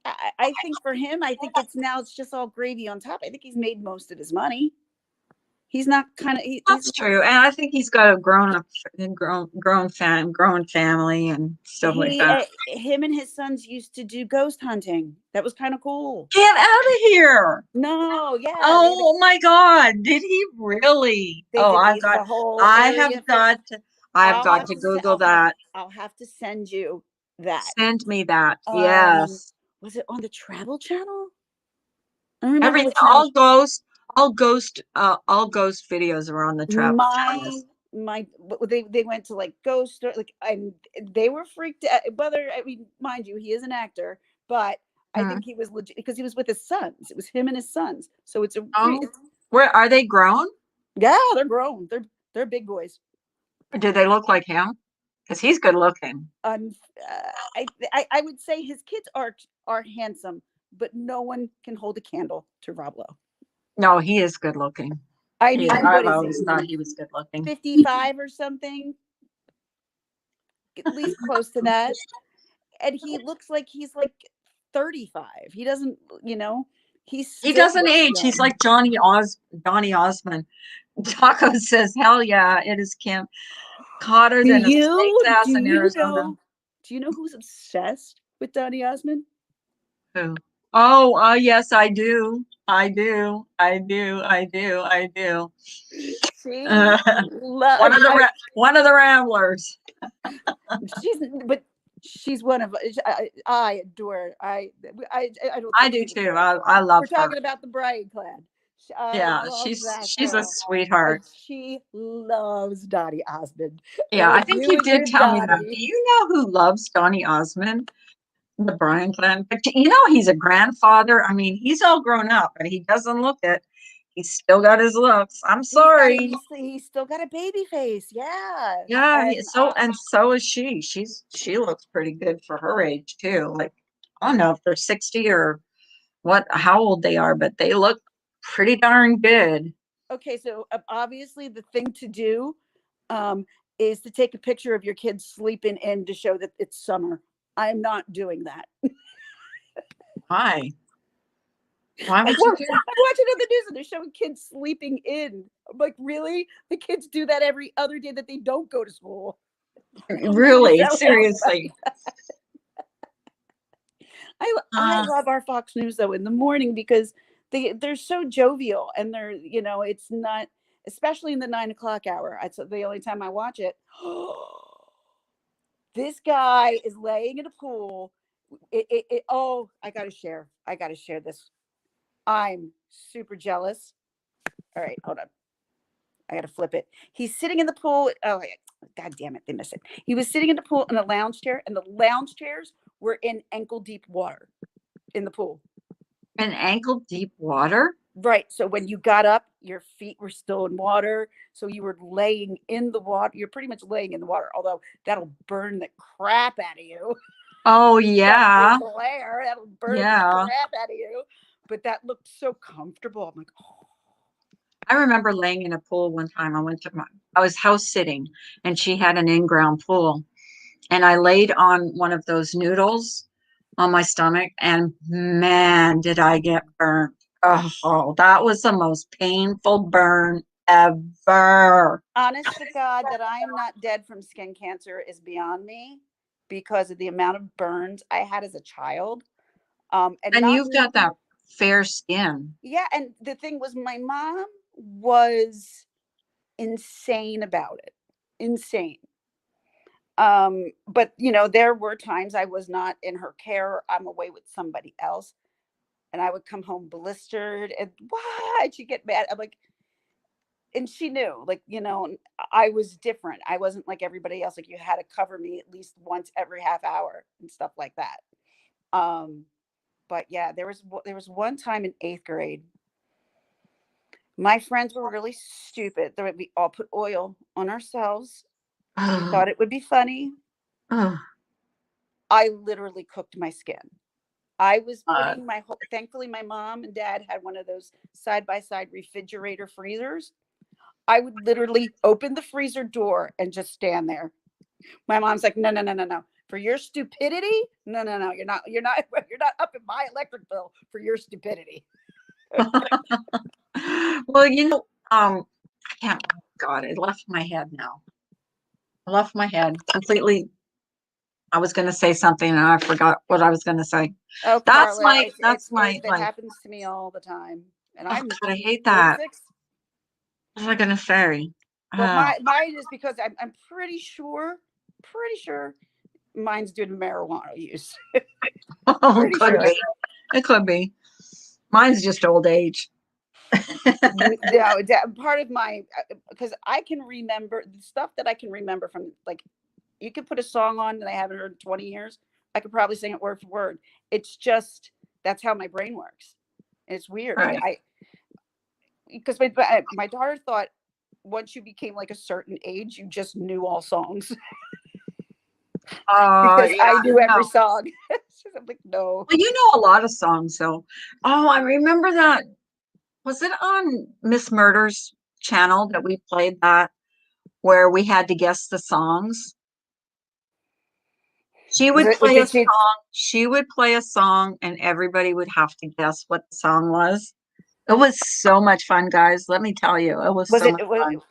I think for him, I think it's just all gravy on top. I think he's made most of his money. He's not he's That's true, and I think he's got a grown up, grown family and stuff like he that. him and his sons used to do ghost hunting. That was kind of cool. Get out of here! No, yeah, Oh my God, did he really? they Oh, did the whole I have area fix. got to, I've got to Google that. I'll have to send you that. Send me that. Um, Yes. was it on the Travel Channel? I don't remember Everything, what channel. all ghost videos are on the Travel My Channels. my they went to like ghost like and they were freaked out. Whether I mean, mind you, he is an actor, but I Hmm. think he was legit because he was with his sons. It was him and his sons. So Oh, where are they grown? yeah, they're grown. They're big boys. Or do they look like him? Because he's good looking. Um, I would say his kids are handsome, but no one can hold a candle to Rob Lowe. No, he is good looking. I mean, what I've is always he? thought he was good looking. 55 or something, at least close to that. And he looks like he's like 35. He doesn't, he He still doesn't looks age. He's young. like Donny Osmond. Taco says, "Hell yeah, it is Kim. Hotter Do than a you snake's ass do in you Arizona." know do you know who's obsessed with Donny Osmond? Who? Oh, yes, I do. I do. I do. I do. I do. She One loves of one of the Ramblers. she's but she's one of I adore her. I don't I think do she's too. I love we're her. talking about the Bride Clan. I Yeah, love that she's a girl. And sweetheart. she loves Donny Osmond. Yeah, I Oh, think you you and did your tell me that. Do Donny. you know who loves Donny Osmond? The Bryan clan. But he's a grandfather. I mean, he's all grown up, but he doesn't look it. He's still got his looks. I'm sorry. He's still got a baby face. Yeah. Yeah, And so is she. She looks pretty good for her age too. Like, I don't know if they're 60 or how old they are, but they look pretty darn good. okay, so obviously the thing to do um, is to take a picture of your kids sleeping in to show that it's summer. I'm not doing that. Why? Why I'm would you do watching on the news and they're showing kids sleeping in. I'm like, really? The kids do that every other day that they don't go to school. that? Really? Seriously? I Uh, love our Fox News though in the morning because they're so jovial and they're it's not, especially in the 9 o'clock hour. It's the only time I watch it. This guy is laying in a pool. Oh, I gotta share. This. I'm super jealous. All right, hold on. I gotta flip it. He's sitting in the pool. Oh, God damn it, they missed it. He was sitting in the pool in a lounge chair, and the lounge chairs were in ankle deep water in the pool. In ankle deep water? Right. So when you got up, your feet were still in water. So you were laying in the water. You're pretty much laying in the water, although that'll burn the crap out of you. Oh, That big yeah. glare, that'll burn the Yeah. crap out of you. But that looked so comfortable. I'm like, oh. I remember laying in a pool one time. I was house sitting and she had an in-ground pool. And I laid on one of those noodles on my stomach, and man, did I get burnt. Oh, that was the most painful burn ever. Honest to God, that I am not dead from skin cancer is beyond me because of the amount of burns I had as a child. And And not, you've got that fair skin. yeah. And the thing was, my mom was insane about it. Insane. But there were times I was not in her care. I'm away with somebody else, and I would come home blistered. And why'd she get mad? I'm like, and she knew, like, I was different. I wasn't like everybody else. Like, you had to cover me at least once every half hour and stuff like that. But yeah, there was one time in 8th grade. My friends were really stupid. We all put oil on ourselves. We Oh, thought it would be funny. oh, I literally cooked my skin. I was God. putting thankfully, my mom and dad had one of those side by side refrigerator freezers. I would literally open the freezer door and just stand there. My mom's like, no, no, no, no, no. For your stupidity? No, no, no. You're not up in my electric bill for your stupidity. Well, I can't, God, it left my head now. I left my head completely. I was going to say something and I forgot what I was going to say. Oh, That's Carla, my it life. happens to me all the time. And Oh I'm God, I hate that. 46. What was I gonna say? Well, Oh, mine is because I'm pretty sure mine's due to marijuana use. oh, Pretty could sure. be. It could be. Mine's just old age. No, part of my, because I can remember the stuff that I can remember from, like, you could put a song on that I haven't heard in 20 years. I could probably sing it word for word. It's just, that's how my brain works. And it's weird. Like, Right. because my daughter thought once you became like a certain age, you just knew all songs because Yeah, I knew every no. song. I'm like, no. Well, you know a lot of songs, so. Oh, I remember that. Was it on Miss Murder's channel that we played that where we had to guess the songs? She would play a Did she, song. She would play a song, and everybody would have to guess what the song was. It was so much fun, guys. Let me tell you, it was was so it, much was, fun.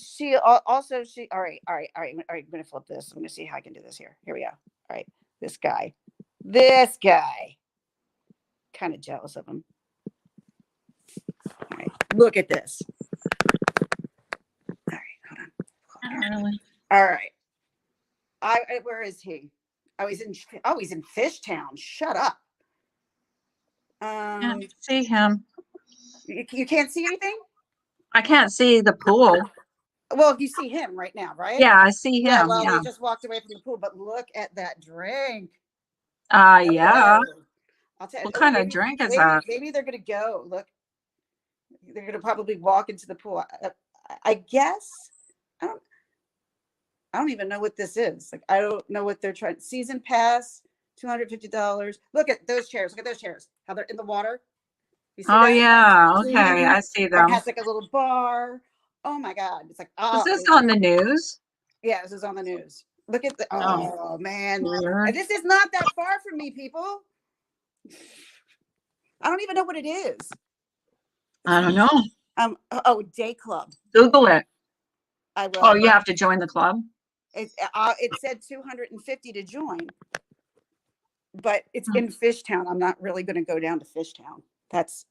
she also, all right, all right, all right, all right. I'm going to flip this. I'm going to see how I can do this here. Here we go. All right. This guy, kind of jealous of him. All right. Look at this. All right. Hold on. Not really. All right. Where is he? He's in Fishtown. Shut up. Can't Um, see him. you can't see anything? I can't see the pool. Well, you see him right now, right? Yeah, I see Yeah, him. well, Yeah. he just walked away from the pool, but look at that drink. Yeah. Oh, I'll tell you. What Oh, kind of drink is maybe, that? maybe they're gonna go. Look, they're gonna probably walk into the pool. I guess. I don't. I don't even know what this is. Like, I don't know what they're trying. Season pass, $250. Look at those chairs. Look at those chairs. How they're in the water. You see Oh, that? yeah. Okay, Mhm. I see One them. has like a little bar. Oh my God. It's like, Was oh, this on the news? yeah, this is on the news. Look at the, Oh, oh man. weird. And this is not that far from me, people. I don't even know what it is. I don't know. Oh, day club. Google it. I Oh, will. you have to join the club? It said 250 to join, but it's Hmm. in Fishtown. I'm not really going to go down to Fishtown. That's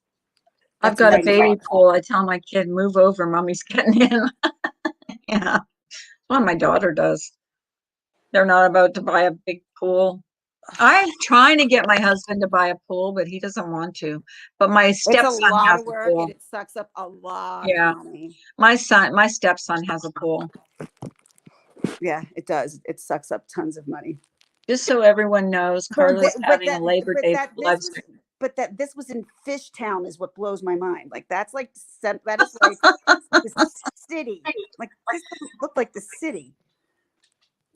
I've that's got a night baby club. pool. I tell my kid, move over, mommy's getting in. Yeah. Well, my daughter does. They're not about to buy a big pool. I'm trying to get my husband to buy a pool, but he doesn't want to. But my It's a stepson lot has of a work and pool. it sucks up a lot of Yeah. money. My stepson has a pool. Yeah, it does. It sucks up tons of money. Just so everyone knows, But Carla's having a that Labor Day live stream. that this was in Fishtown is what blows my mind. Like that's like that is like the city. Like this doesn't look like the city.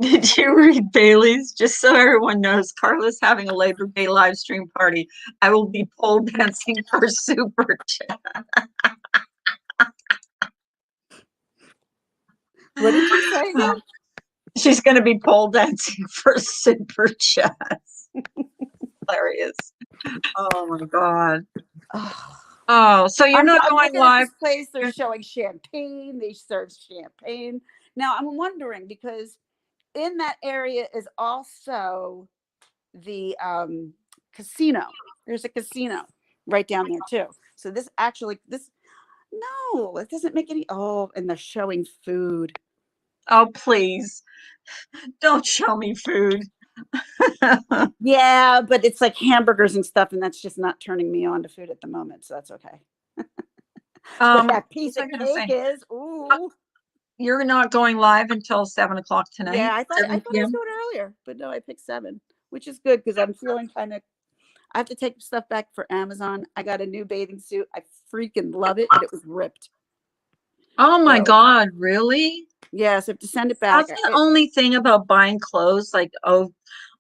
Did you read Bailey's? Just so everyone knows, Carla's having a Labor Day live stream party. I will be pole dancing for super chat. What did you say again? She's going to be pole dancing for super chats. Hilarious. Oh my God. Oh, so you're not I'm going looking at live? this place. They're showing champagne. They serve champagne. Now I'm wondering because in that area is also the casino. There's a casino right down there too. So this actually this no, it doesn't make any. Oh, and they're showing food. Oh, please. Don't show me food. Yeah, but it's like hamburgers and stuff, and that's just not turning me on to food at the moment. So that's okay. But that What piece was I of going to cake say? is ooh. You're not going live until 7 o'clock Yeah, tonight, I thought 7 I was p.m. doing earlier, but no, I picked 7, which is good because I'm feeling kind of. I have to take stuff back for Amazon. I got a new bathing suit. I freaking love it, and it was ripped. Oh my So God, really? yes, I have to send it back. That's the only thing about buying clothes like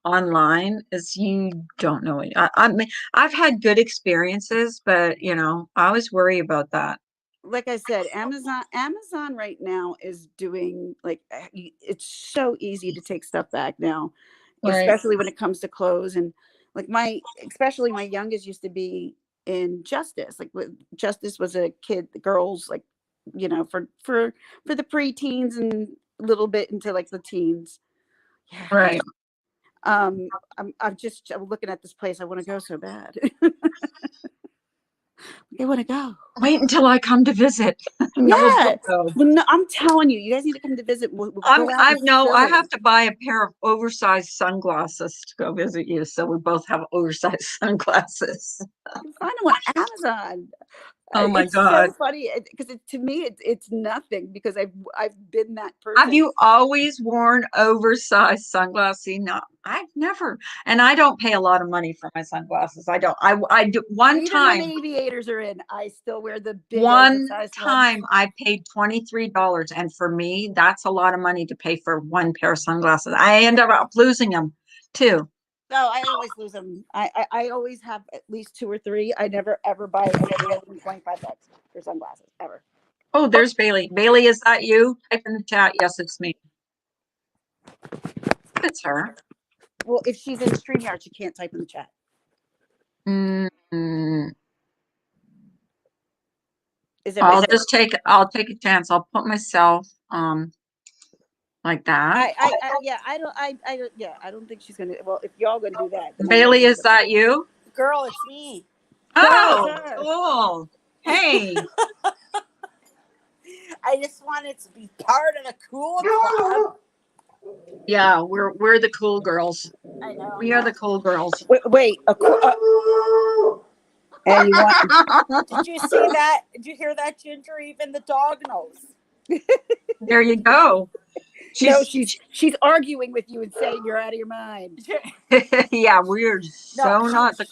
online is you don't know it. I mean, I've had good experiences, but I always worry about that. Like I said, Amazon right now is doing like it's so easy to take stuff back now, Right. especially when it comes to clothes and like especially my youngest used to be in Justice. Like Justice was a kid, the girls like for the preteens and a little bit into like the teens. Yeah. Right. I'm looking at this place. I want to go so bad. I want to go. Wait until I come to visit, and then we'll Yeah. both go. Well, no, I'm telling you, you guys need to come to visit. We'll go out I'm in no, I Philly. have to buy a pair of oversized sunglasses to go visit you, so we both have oversized sunglasses. You can find them on Amazon. Oh my It's so God. funny because to me it's nothing because I've been that Have person. you always worn oversized sunglasses? See, no, I've never, and I don't pay a lot of money for my sunglasses. I don't. I do Even when aviators are in, I still wear the big one oversized ones. time I paid $23, and for me, that's a lot of money to pay for one pair of sunglasses. I end up losing them too. No, I always lose them. I always have at least 2 or 3. I never ever buy anything more than $25 for sunglasses ever. Oh, there's Bailey. Bailey, is that you? Type in the chat. Yes, it's me. It's her. Well, if she's in StreamYard, she can't type in the chat. Mm-hmm. Is it? I'll take a chance. I'll put myself like that. I don't think she's gonna. Well, if y'all gonna do that, then I'm Bailey, gonna. is that you? Girl, it's me. Girl, it's Oh, her. cool. Hey. I just wanted to be part of the cool club. Yeah, we're the cool girls. I know. We are the cool girls. Wait. And you want? Did you see that? Did you hear that, Ginger? Even the dog knows. There you go. She's arguing with you and saying you're out of your mind. Yeah, we're so not the.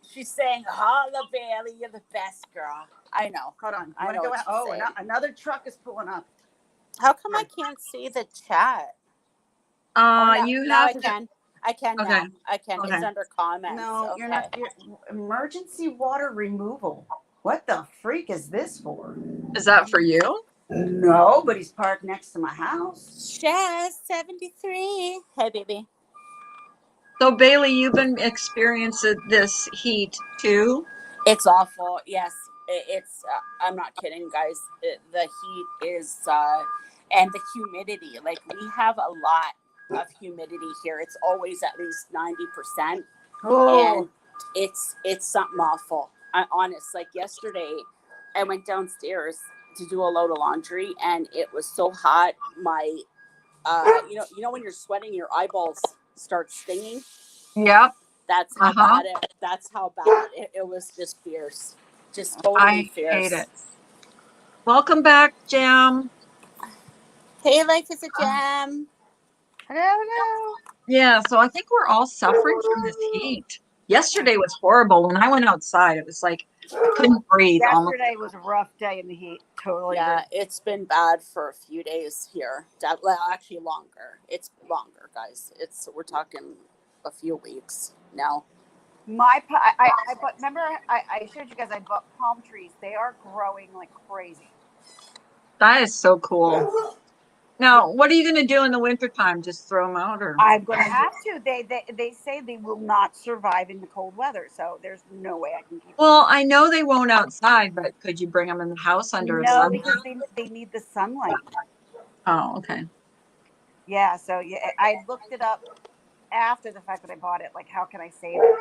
She's saying, "Holla, Bailey, you're the best girl." I know. Hold on. I know. Another truck is pulling up. How come I can't see the chat? You now have I can. I can Okay. now. I can. Okay. It's under comments. No, okay. you're not. Emergency water removal. What the freak is this for? Is that for you? No, but he's parked next to my house. Jazz 73. Hey, baby. So Bailey, you've been experiencing this heat too. It's awful. Yes, it's. I'm not kidding, guys. The heat is, and the humidity. Like we have a lot of humidity here. It's always at least 90%, and it's something awful. Honest. Like yesterday, I went downstairs to do a load of laundry, and it was so hot. My you know when you're sweating, your eyeballs start stinging. Yep. That's how Uh-huh. bad it. That's how bad it was. Just fierce, just totally I fierce. hate it. Welcome back, Jam. Hey, life is a Uh, gem. Hello. Yeah, so I think we're all suffering from this heat. Yesterday was horrible. When I went outside, it was like I couldn't breathe almost. Yesterday was a rough day in the heat. Totally Yeah, agree. it's been bad for a few days here. Well, actually, longer. It's longer, guys. We're talking a few weeks now. I bought, remember I showed you guys I bought palm trees. They are growing like crazy. That is so cool. Yeah, Now, what are you going to do in the wintertime? Just throw them out or? I'm going to have to. They say they will not survive in the cold weather, so there's no way I can keep them. Well, I know they won't outside, but could you bring them in the house under a No, sun? because they need the sunlight. Oh, okay. Yeah, so yeah, I looked it up after the fact that I bought it. Like, how can I save it?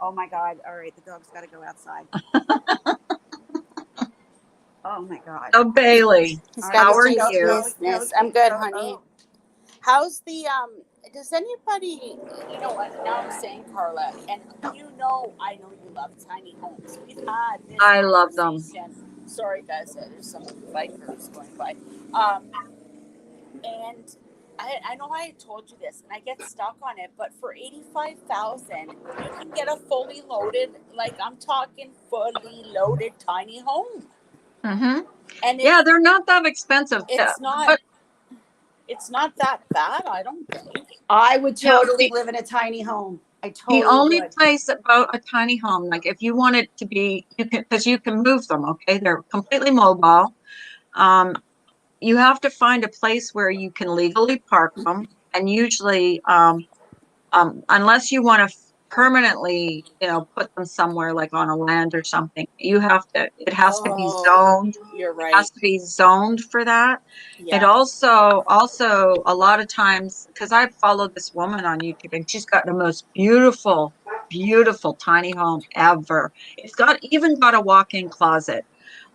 Oh my God! All right, the dog's got to go outside. Oh my God! So Bailey, He's All got right, how to are do his you? business. I'm good, honey. How's the Does anybody? You know what? Now I'm saying, Carla, and I know you love tiny homes. We've had this I love them. conversation. Sorry, guys, there's some bikers going by. And I know I told you this, and I get stuck on it. But for 85,000, you can get a fully loaded, like I'm talking fully loaded tiny home, Mm-hmm. and Yeah, they're not that expensive. it's not But it's not that bad. I don't think. I would you know, totally live in a tiny home. I the totally only would. place about a tiny home, like if you want it to be, you can, because you can move them, okay? They're completely mobile. Um, you have to find a place where you can legally park them. And usually, unless you want to permanently, put them somewhere like on a land or something, it has to be Oh, zoned. you're It has right. to be zoned for that. It Yeah. also a lot of times, because I followed this woman on YouTube and she's got the most beautiful, beautiful tiny home ever. Even got a walk-in closet.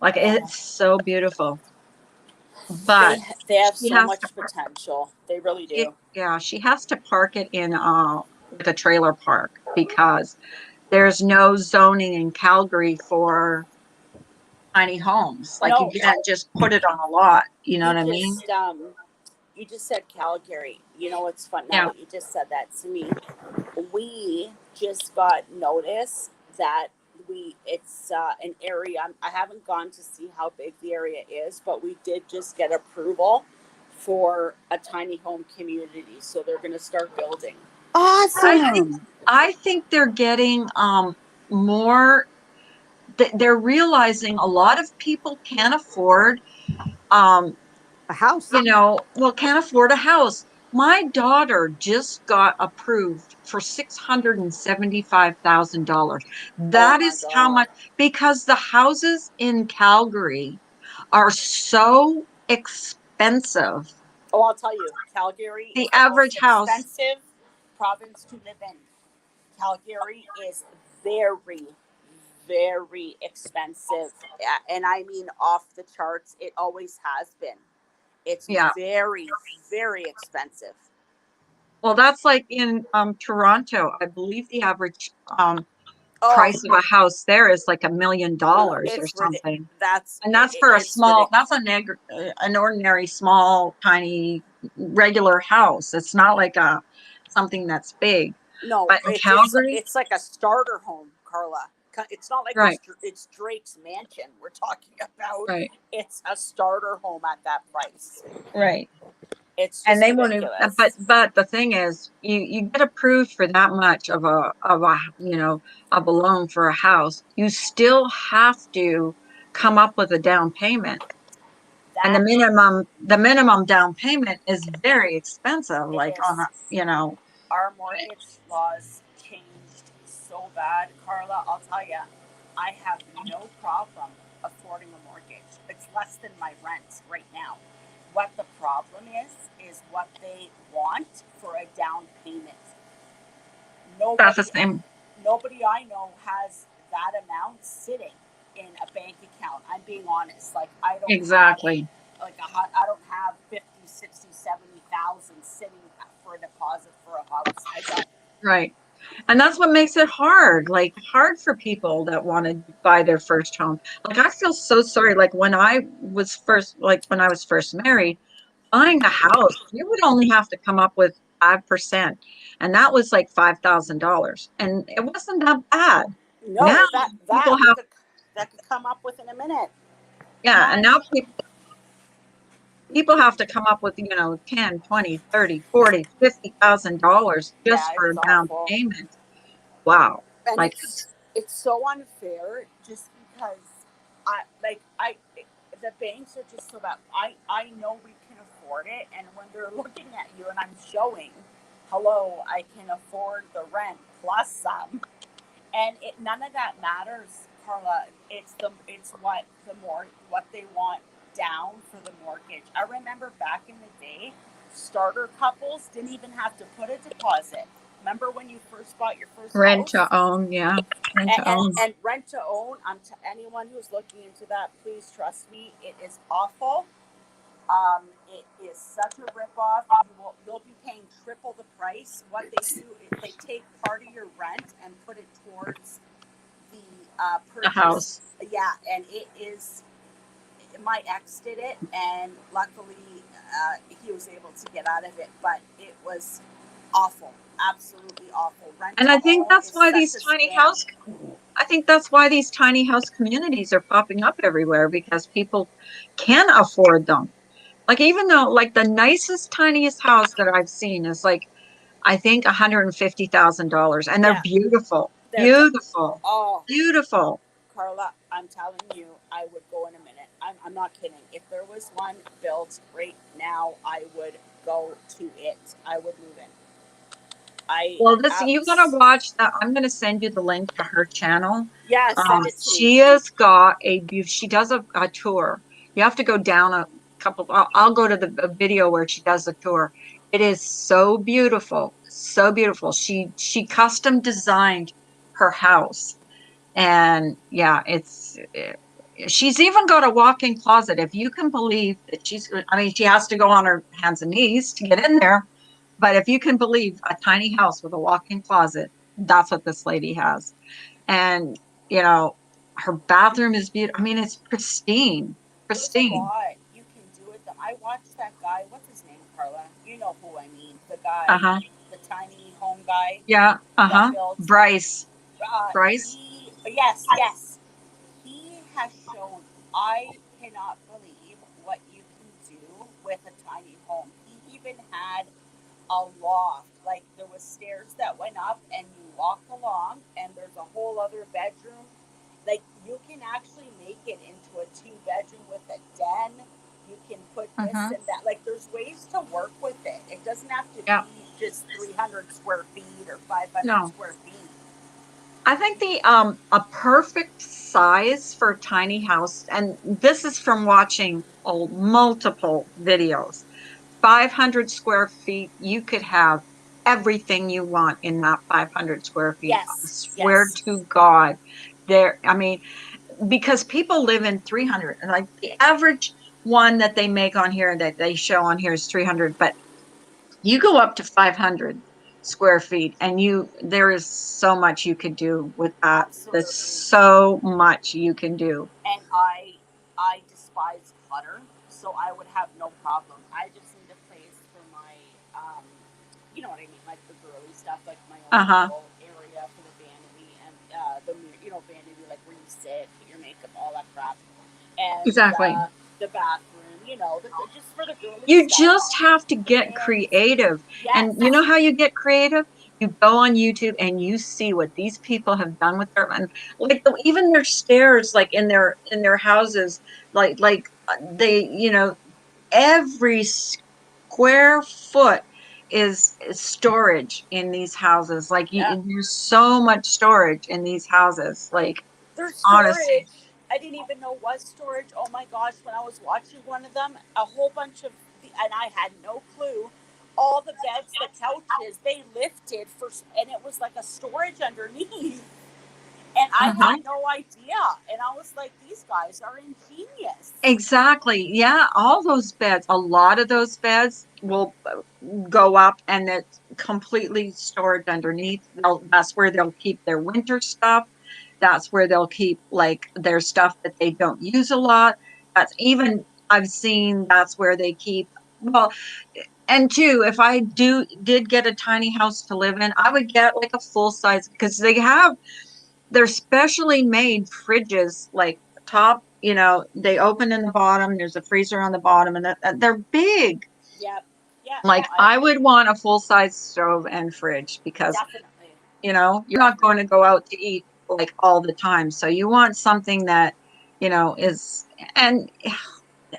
Like Oh, it's so beautiful. But they have she so has to much potential. They really do. yeah, she has to park it in like a trailer park because there's no zoning in Calgary for tiny homes. Like you No, can't just put it on a lot. You know you what I mean? just you just said Calgary. You know what's fun now Yeah. that you just said that to me? We just got notice that it's an area. I haven't gone to see how big the area is, but we did just get approval for a tiny home community. So they're going to start building. I think Awesome. I think they're getting more they're realizing a lot of people can't afford um A house. can't afford a house. My daughter just got approved for $675,000. Oh That my is how God. much, because the houses in Calgary are so expensive. Oh, I'll tell you, Calgary The is the most average house, expensive province to live in. Calgary is very, very expensive. And I mean off the charts. It always has been. It's yeah. very, very expensive. Well, that's like in Toronto. I believe the average Oh, price of a house there is like $1 million or it's ridiculous. something. And that's for It's ridiculous. an ordinary small, tiny, regular house. It's not like something that's big. No, But in Calgary, it's like a starter home, Carla. It's not like right, it's Drake's mansion we're talking about. right, It's a starter home at that price. right. It's And just they want to, ridiculous. but the thing is, you get approved for that much of a loan for a house. You still have to come up with a down payment. And That the minimum down payment is very expensive, it like on is. a. Our mortgage laws changed so bad, Carla. I'll tell you, I have no problem affording a mortgage. It's less than my rent right now. What the problem is what they want for a down payment. That's the Nobody, same. nobody I know has that amount sitting in a bank account. I'm being honest. Like I don't have Exactly. I don't have 50, 60, 70,000 sitting for a deposit for a house. I don't. Right. And that's what makes it hard, like hard for people that want to buy their first home. Like I feel so sorry. Like when I was first married, buying a house, you would only have to come up with 5%. And that was like $5,000. And it wasn't that bad. Now No, people we have, could that could come up within a minute. yeah, and Month. now people have to come up with, 10, 20, 30, 40, $50,000 Yeah, just for it's a down awful. payment. Wow. And Like, it's so unfair just because I the banks are just so bad. I know we can afford it, and when they're looking at you and I'm showing, hello, I can afford the rent plus some, and none of that matters, Carla. It's what they want down for the mortgage. I remember back in the day, starter couples didn't even have to put a deposit. Remember when you first bought your first rent house? to own, yeah, rent to own. And rent to own. To anyone who's looking into that, please trust me, it is awful. It is such a ripoff. You'll be paying triple the price. What they do is they take part of your rent and put it towards the The purchase. house. Yeah, and it is. My ex did it, and luckily he was able to get out of it. But it was awful, absolutely awful. Rent And to I think own that's is why such these a tiny scam. house I think that's why these tiny house communities are popping up everywhere because people can afford them. Like even though like the nicest tiniest house that I've seen is like I think $150,000 and they're Yeah, beautiful. they're Beautiful. oh, Beautiful. Carla, I'm telling you, I would go in a minute. I'm not kidding. If there was one built right now, I would go to it. I would move in. I Well, this you gotta abs- watch that. I'm gonna send you the link to her channel. yeah, send it to me. She has got she does a tour. You have to go down a couple. I'll go to the video where she does the tour. It is so beautiful, so beautiful. She custom designed her house, and yeah, she's even got a walk-in closet. If you can believe that I mean, she has to go on her hands and knees to get in there, but if you can believe a tiny house with a walk-in closet, that's what this lady has. And, you know, her bathroom is beautiful. I mean, it's pristine, There's a pristine. lot you can do with them. I watched that guy. What's his name, Carla? You know who I mean. The guy, Uh-huh. the tiny home guy Yeah. that Uh-huh. built. Bryce. Bryce. Yes. He has shown. I cannot believe what you can do with a tiny home. He even had a loft. Like there was stairs that went up and you walk along and there's a whole other bedroom. Like you can actually make it into a 2 bedroom with a den. You can put this Uh-huh. and that. Like there's ways to work with it. It doesn't have to Yeah. be just 300 square feet or 500 No. square feet. I think the a perfect size for a tiny house, and this is from watching multiple videos. 500 square feet, you could have everything you want in that 500 square feet. I Yes, swear yes. to God. I mean, because people live in 300, and like the average one that they make on here that they show on here is 300, but you go up to 500 square feet and there is so much you could do with that. There's Absolutely. so much you can do. And I despise clutter, so I would have no problem. I just need a place for my you know what I mean, like the girly stuff, like my own Uh-huh. little area for the vanity and vanity, like where you sit, put your makeup, all that crap, and Exactly. the bathroom, just for the girly You stuff. just have to get And creative. yes, And you know how you get creative? You go on YouTube and you see what these people have done with and like even their stairs, like in their houses, they, every square foot is storage in these houses. Like yeah, there's so much storage in these houses. Like there's honestly, storage. I didn't even know was storage. Oh my gosh, when I was watching one of them, a whole bunch of, and I had no clue, all the beds, the couches, they lifted and it was like a storage underneath. And I Uh-huh. had no idea. And I was like, these guys are ingenious. Exactly. Yeah, all those beds, a lot of those beds will go up and it's completely stored underneath. That's where they'll keep their winter stuff. That's where they'll keep like their stuff that they don't use a lot. That's even I've seen that's where they keep well, and two, if I did get a tiny house to live in, I would get like a full size because they're specially made fridges, like top, they open in the bottom, there's a freezer on the bottom, and they're big. Yep. Yeah. No, Like I would want a full size stove and fridge because, definitely. you're not going to go out to eat like all the time. So you want something that, is, and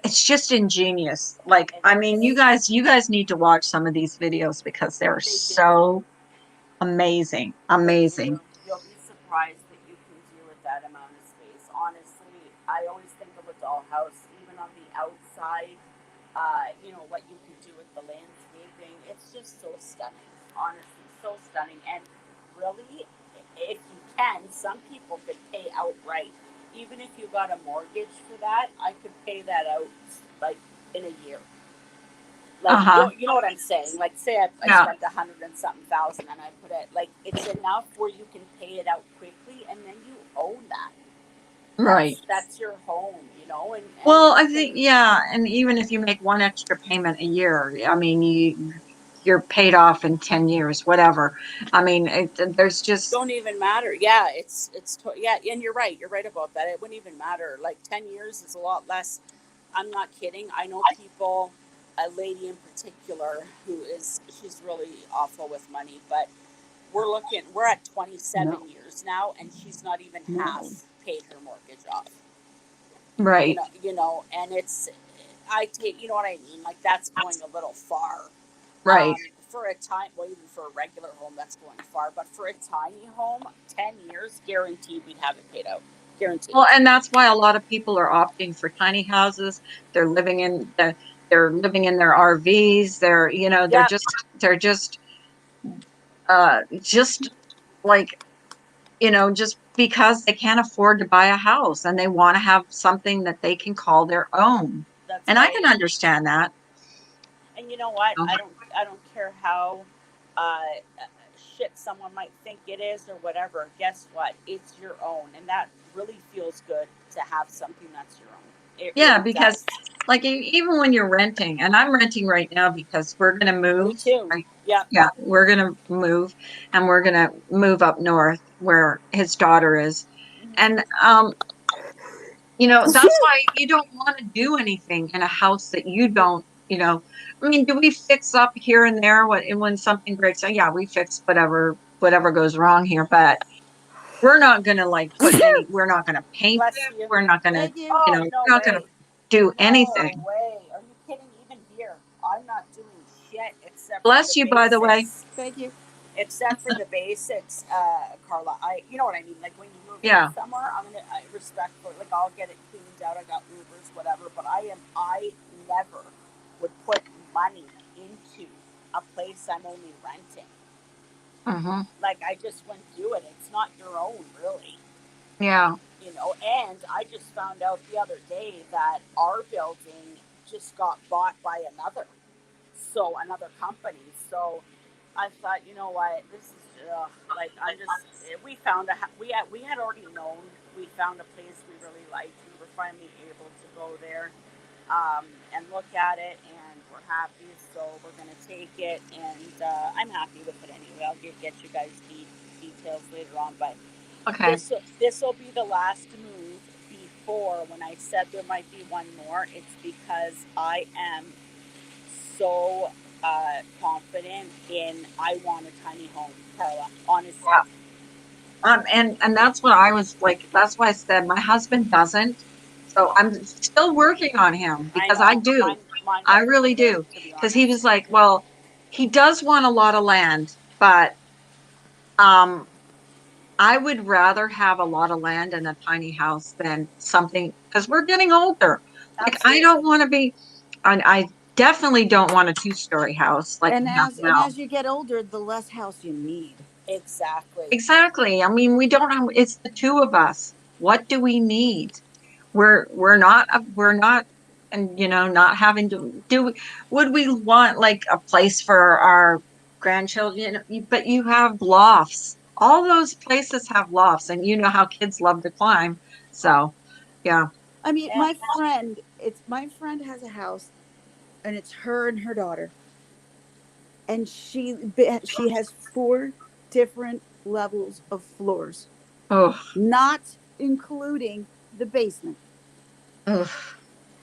it's just ingenious. Like, It I is. mean, you guys need to watch some of these videos because they're They do. so amazing, They amazing. do. You'll be surprised that you can do with that amount of space. Honestly, I always think of a dollhouse, even on the outside. What you can do with the landscaping. It's just so stunning. Honestly, so stunning. And really, if you can, some people could pay outright. Even if you got a mortgage for that, I could pay that out like in a year. Like Uh-huh. you know what I'm saying. Like say I Yeah. spent 100 and something thousand, and I put it like it's enough where you can pay it out quickly, and then you own that. Right. That's your home, and Well, you I can think, yeah, and even if you make one extra payment a year, I mean, you're paid off in 10 years, whatever. I mean, there's just, don't even matter. Yeah, yeah, and you're right. You're right about that. It wouldn't even matter. Like 10 years is a lot less. I'm not kidding. I know people, a lady in particular she's really awful with money, but we're at 27 No, years now, and she's not even half no. paid her mortgage off. right, And it's I take you know what I mean. Like that's going a little far. right. For a well, even for a regular home, that's going far. But for a tiny home, 10 years guaranteed, we'd have it paid out. Guaranteed. Well, and that's why a lot of people are opting for tiny houses. They're living in their RVs. Yeah, They're just like, just because they can't afford to buy a house and they want to have something that they can call their own. that's And I can right. understand that. And you know what? you know. I don't care how uh, shit someone might think it is or whatever. Guess what? It's your own, and that really feels good to have something that's your own. It Yeah, really because does. like even when you're renting, and I'm renting right now because we're gonna Me move. too. Right? Yeah. Yeah, we're gonna move, and we're gonna move up north where his daughter is, and that's why you don't want to do anything in a house that you don't. I mean, do we fix up here and there when something breaks? Yeah, we fix whatever goes wrong here, but we're not gonna like we're not gonna paint Bless it. you. We're not gonna, Thank you. Oh, no we're not gonna way. do No anything. way. Are you kidding? Even here, I'm not doing shit except for Bless the you, by the way. basics. Thank you. Except for the basics, Carla. You know what I mean. Like when you move Yeah. in somewhere, I respectful. Like I'll get it cleaned out. I got Ubers, whatever. But I never would put money into a place I'm only renting. Hmm. Like I just wouldn't do it. It's not your own, really. Yeah. And I just found out the other day that our building just got bought by another company. So I thought, you know what, this is like I'm just. We found we had already known we found a place we really liked. We were finally able to go there and look at it, and we're happy. So we're gonna take it, and I'm happy with it anyway. I'll get you guys details later on, but Okay. this will be the last move before when I said there might be one more. It's because I am so confident in I want a tiny home, Carla. Honestly, Yeah. And that's what I was like. That's why I said my husband doesn't. So I'm still working on him I because I know do. mine I doesn't really either, do. to be Because he honest. was like, well, he does want a lot of land, but um, I would rather have a lot of land and a tiny house than something because we're getting older. Like I don't Absolutely. want to be, and I definitely don't want a two-story house like And we have as and now. as you get older, the less house you need. Exactly. Exactly. I mean, we don't have, it's the two of us. What do we need? We're not, and not having to would we want like a place for our grandchildren? But you have lofts. All those places have lofts, and you know how kids love to climb. So, yeah. I mean, Yeah. my friend has a house, and it's her and her daughter, and she has 4 different levels of floors, Oh, not including the basement. ugh.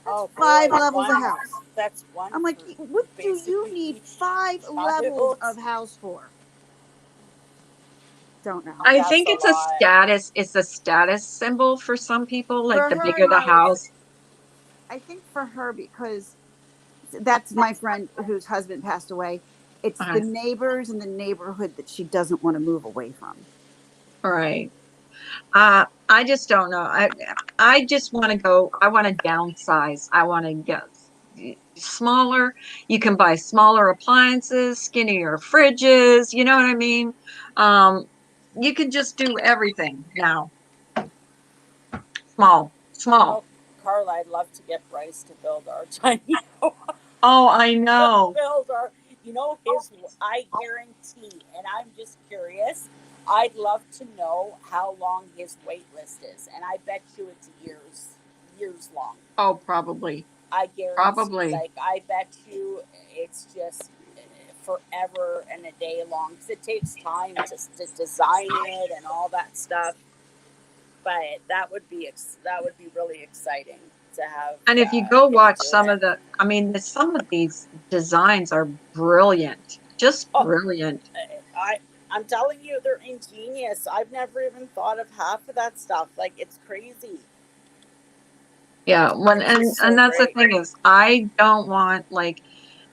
Oh That's boy, 5 levels of house. that's one I'm like, for what do you basically need each 5 levels child. of house for? Don't know. I That's think a lot. it's a status symbol for some people, like For the her, bigger the no, it's, house. I think for her, because that's my friend whose husband passed away. It's uh, the neighbors in the neighborhood that she doesn't want to move away from. right. I just don't know. I just want to go. I want to downsize. I want to get smaller. You can buy smaller appliances, skinnier fridges. You know what I mean? Um, you can just do everything now. Small, You small. know, Carla, I'd love to get Bryce to build our tiny home. Oh, I know. Build our, you know, his. I guarantee, and I'm just curious. I'd love to know how long his wait list is, and I bet you it's years long. Oh, probably, I guarantee, probably. like, I bet you it's just forever and a day long because it takes time to design it and all that stuff. But that would be really exciting to have And if you go him watch do some it. of I mean, some of these designs are brilliant, just Oh, brilliant. I I'm telling you, they're ingenious. I've never even thought of half of that stuff. Like it's crazy. Yeah, It's just and so that's the great. thing is, I don't want like,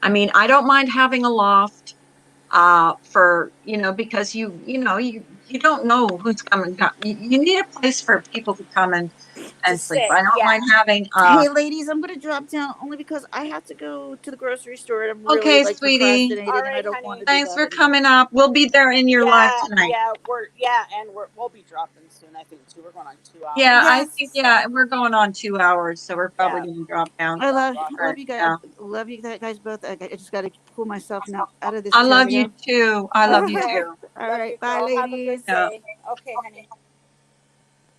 I mean, I don't mind having a loft, for because you don't know who's coming. You need a place for people to come To and sleep. sit, I don't mind yeah. having Hey, ladies, I'm going to drop down only because I have to go to the grocery store, and I'm really okay, like sweetie. All procrastinating, and I right, don't want honey. to do Thanks that for anymore. coming up. We'll be there in your live Yeah, tonight. and we'll be dropping soon. I think too. We're going on 2 hours. Yeah, I think Yes, yeah, we're going on 2 hours, so we're probably Yeah, gonna drop down. I But love you guys. yeah, Love you guys both. I just got to pull myself now out of this I chair love to you go. too. I love you okay. too. All Love you, right, bye, girl. Have a good ladies. Yeah. day. Okay, honey.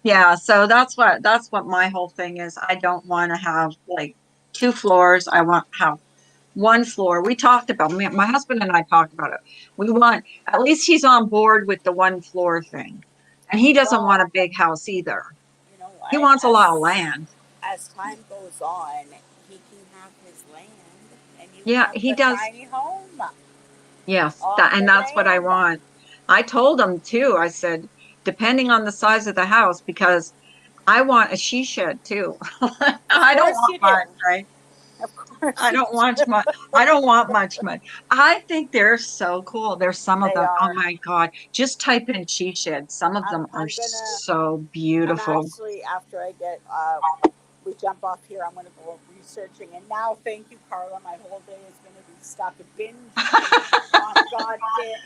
Yeah, so that's what my whole thing is. I don't want to have like two floors. I want to have one floor. We talked about my husband and I talked about it. We want at least he's on board with the one floor thing. And he doesn't Well, want a big house either. you know He what? wants a lot of land. As time goes on, he can have his land, and you Yeah, have he the does. tiny home Yes, on and the that's what I land. want. I told him too. I said, depending on the size of the house, because I want a she shed too. Of I don't course want you do. much, right? Of course I you don't want do. much. I don't want much. I think they're so cool. There's some of They them. Oh are. my God. Just type in she shed. Some of them are I'm gonna. so I'm beautiful. actually after I get we jump off here. I'm gonna go researching. And now, thank you, Carla. My whole day is gonna be stuck binging on goddamn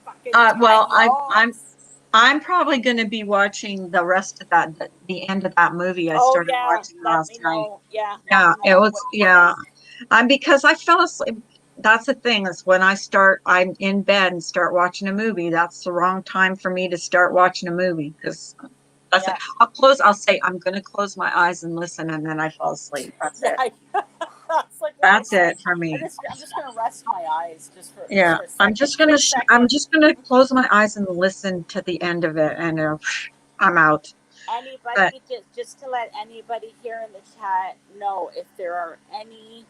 fucking Well, tiny homes. I'm probably going to be watching the rest of the end of that movie I Oh started yeah, watching let last me night. know. Yeah, let Yeah, me it know was, what you yeah. think. Because I fell asleep. That's the thing is when I'm in bed and start watching a movie, that's the wrong time for me to start watching a movie because that's it. Yeah, I'll say, I'm going to close my eyes and listen, and then I fall asleep. That's yeah. it. It's like what I That's said. it for me. I'm just gonna rest my eyes just Yeah. for a second, quick I'm second. just going to close my eyes and listen to the end of it, and I'm out. But Anybody just to let anybody here in the chat know if there are any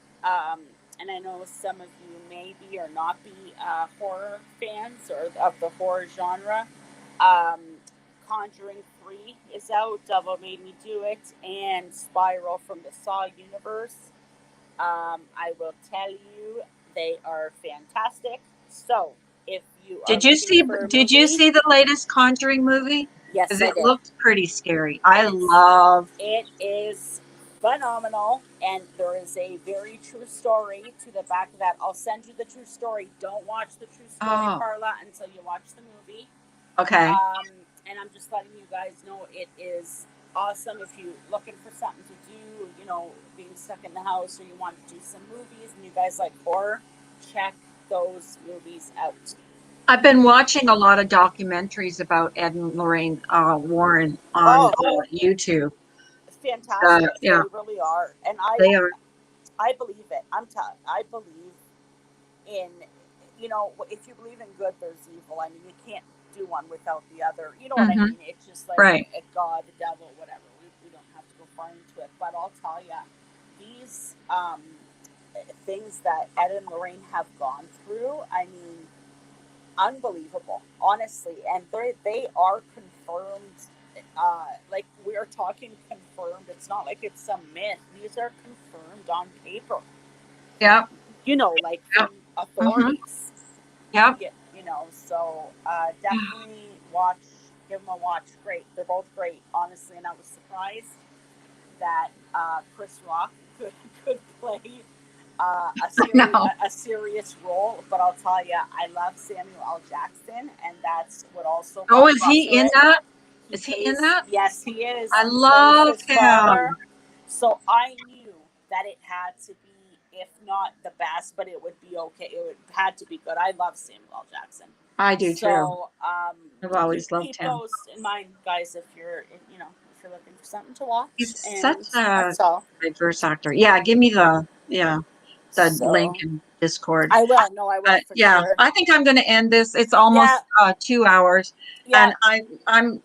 and I know some of you may be or not be horror fans or of the horror genre. Um, Conjuring 3 is out, Devil Made Me Do It, and Spiral from the Saw universe. I will tell you they are fantastic. So if you are looking for a did you movie, see the latest Conjuring movie? yes Because I it did. looked pretty scary. I It's love it is phenomenal, and there is a very true story to the back of that. I'll send you the true story. Don't watch the true story, Oh, Carla, until you watch the movie. okay. And I'm just letting you guys know it is awesome if you're looking for something to do, being stuck in the house, or you want to do some movies and you guys like horror, check those movies out. I've been watching a lot of documentaries about Ed and Lorraine Warren on Oh, YouTube. fantastic. Yeah, They really are. And they are. I believe it. I believe in, if you believe in good, there's evil. I mean, you can't do one without the other. You know what I Hmm. mean? It's just like Right. a God, the devil, whatever. We don't have to go far into it. But I'll tell you, these things that Ed and Lorraine have gone through, I mean, unbelievable, honestly. And they are confirmed. Like we are talking confirmed. It's not like it's some myth. These are confirmed on paper. Yep. Like Yep. from Hmm. authorities. Yep. So definitely watch, give them a watch. Great, they're both great, honestly. And I was surprised that Chris Rock could play No. a serious role. But I'll tell you, I love Samuel L. Jackson, and that's what also Oh, got is me he to in it. that? He Is he in plays, that? yes, he is. I He plays love his father. him. So I knew that it had to be, if not the best, but it would be okay. Had to be good. I love Samuel L. Jackson. I do too. So I've keep always loved keep him. those in mind, guys. If you're looking for something to watch, He's such and a that's all. diverse actor. Yeah, give me the link So in Discord. I will. No, I will for Yeah, sure. I think I'm going to end this. It's Yeah, almost 2 hours, yeah. and I'm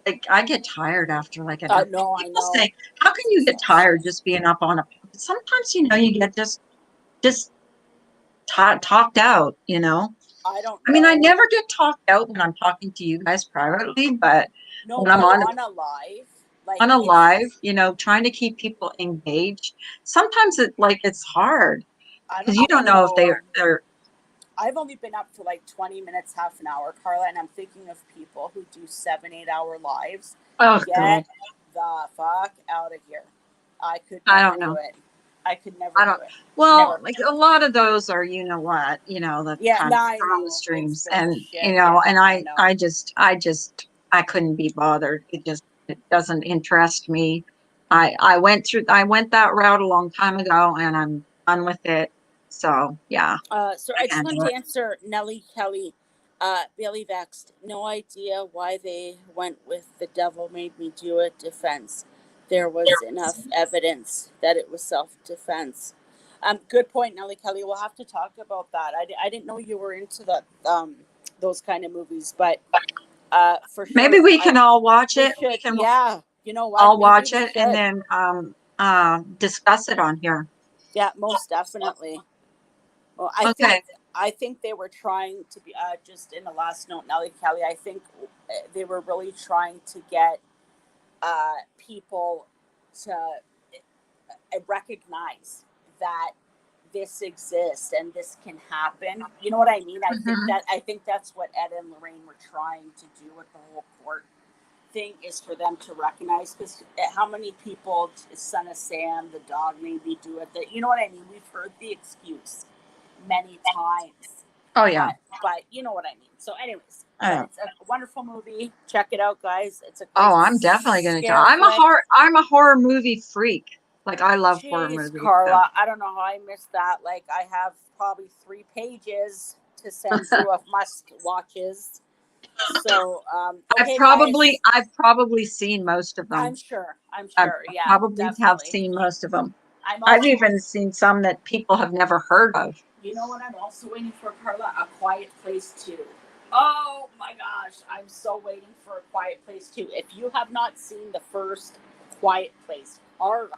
like I get tired after like an hour. No, I People know. say, "How can you get tired just being up on a?" Sometimes you get just talked out. I don't I mean, I know. never get talked out when I'm talking to you guys privately, but No, when I'm but on on a live, like on a it's. live, trying to keep people engaged, sometimes it's hard because you I don't know if know. they're I've only been up for like 20 minutes, half an hour, Carla, and I'm thinking of people who do 7, 8 hour lives. oh god, Get the fuck out of here. I could I never don't do know. it. I could never I do don't. it. Well, Never. like a lot of those are, the Yeah, kind no, of I trauma know. It's streams, and bullshit. Yeah, and I know. I couldn't be bothered. It doesn't interest me. I went that route a long time ago, and I'm done with it. So yeah, So I I just can't wanted do to it. answer Nellie Kelly. Bailey Vexed. No idea why they went with the devil made me do it defense. There was enough evidence that it was self defense. Good point, Nellie Kelly. We'll have to talk about that. I didn't know you were into those kind of movies, but for Maybe sure, we can all watch we it. We should. can Yeah, you know what? all Maybe watch we it and should. then discuss it on here. Yeah, most definitely. Well, Okay. I think they were trying to be just in the last note, Nellie Kelly. I think they were really trying to get people to recognize that this exists and this can happen. You know what I mean? Mhm. I think that's what Ed and Lorraine were trying to do with the whole court thing, is for them to recognize, because how many people, son of Sam, the dog made me do it. That, you know what I mean? We've heard the excuse many times, Oh yeah. but you know what I mean. So, anyways, but Oh, it's a wonderful movie. Check it out, guys. It's a great oh, I'm definitely going to. scare flick. I'm a horror movie freak. Like I love horror Jeez, movies. So. Carla, I don't know how I missed that. Like, I have probably 3 pages to send you of must watches. So, okay, guys. I've probably seen most of them. I'm I sure. Yeah, probably have definitely. seen most of them. I'm I've also, even seen some that people have never heard of. you know what I'm also waiting for, Carla? A Quiet Place 2. Oh my gosh, I'm so waiting for A Quiet Place 2. If you have not seen the first Quiet Place, Carla,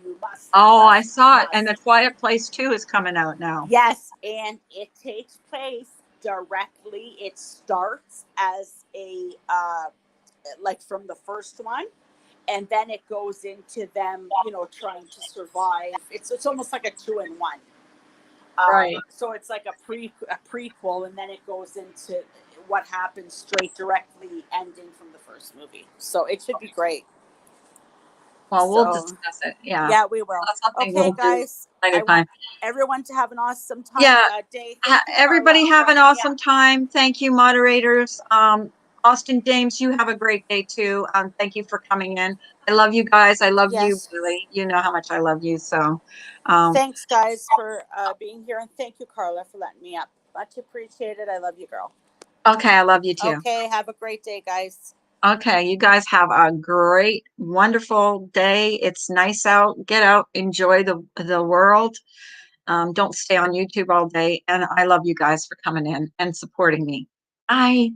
you must, Oh, I must, saw it, and The must. Quiet Place 2 is coming out now. Yes, and it takes place directly. It starts as a like from the first one, and then it goes into them, trying to survive. It's almost like a 2-in-1. Right. So it's like a prequel, and then it goes into what happens directly ending from the first movie. So it should be great. Well, we'll So discuss it. Yeah. yeah, we will. That's something Okay, we'll do guys. later I time. want everyone to have an awesome time Yeah. day. Thank you, Everybody Carla, for have an letting me up. awesome time. Thank you, moderators. Austin James, you have a great day too. Thank you for coming in. I love you guys. I love you, Yes. Billy. You know how much I love you. So, Thanks, guys, for being here, and thank you, Carla, for letting me up. Much appreciated. I love you, girl. okay, I love you too. Okay, have a great day, guys. Okay, you guys have a great, wonderful day. It's nice out. Get out, enjoy the world. Don't stay on YouTube all day. And I love you guys for coming in and supporting me. Bye.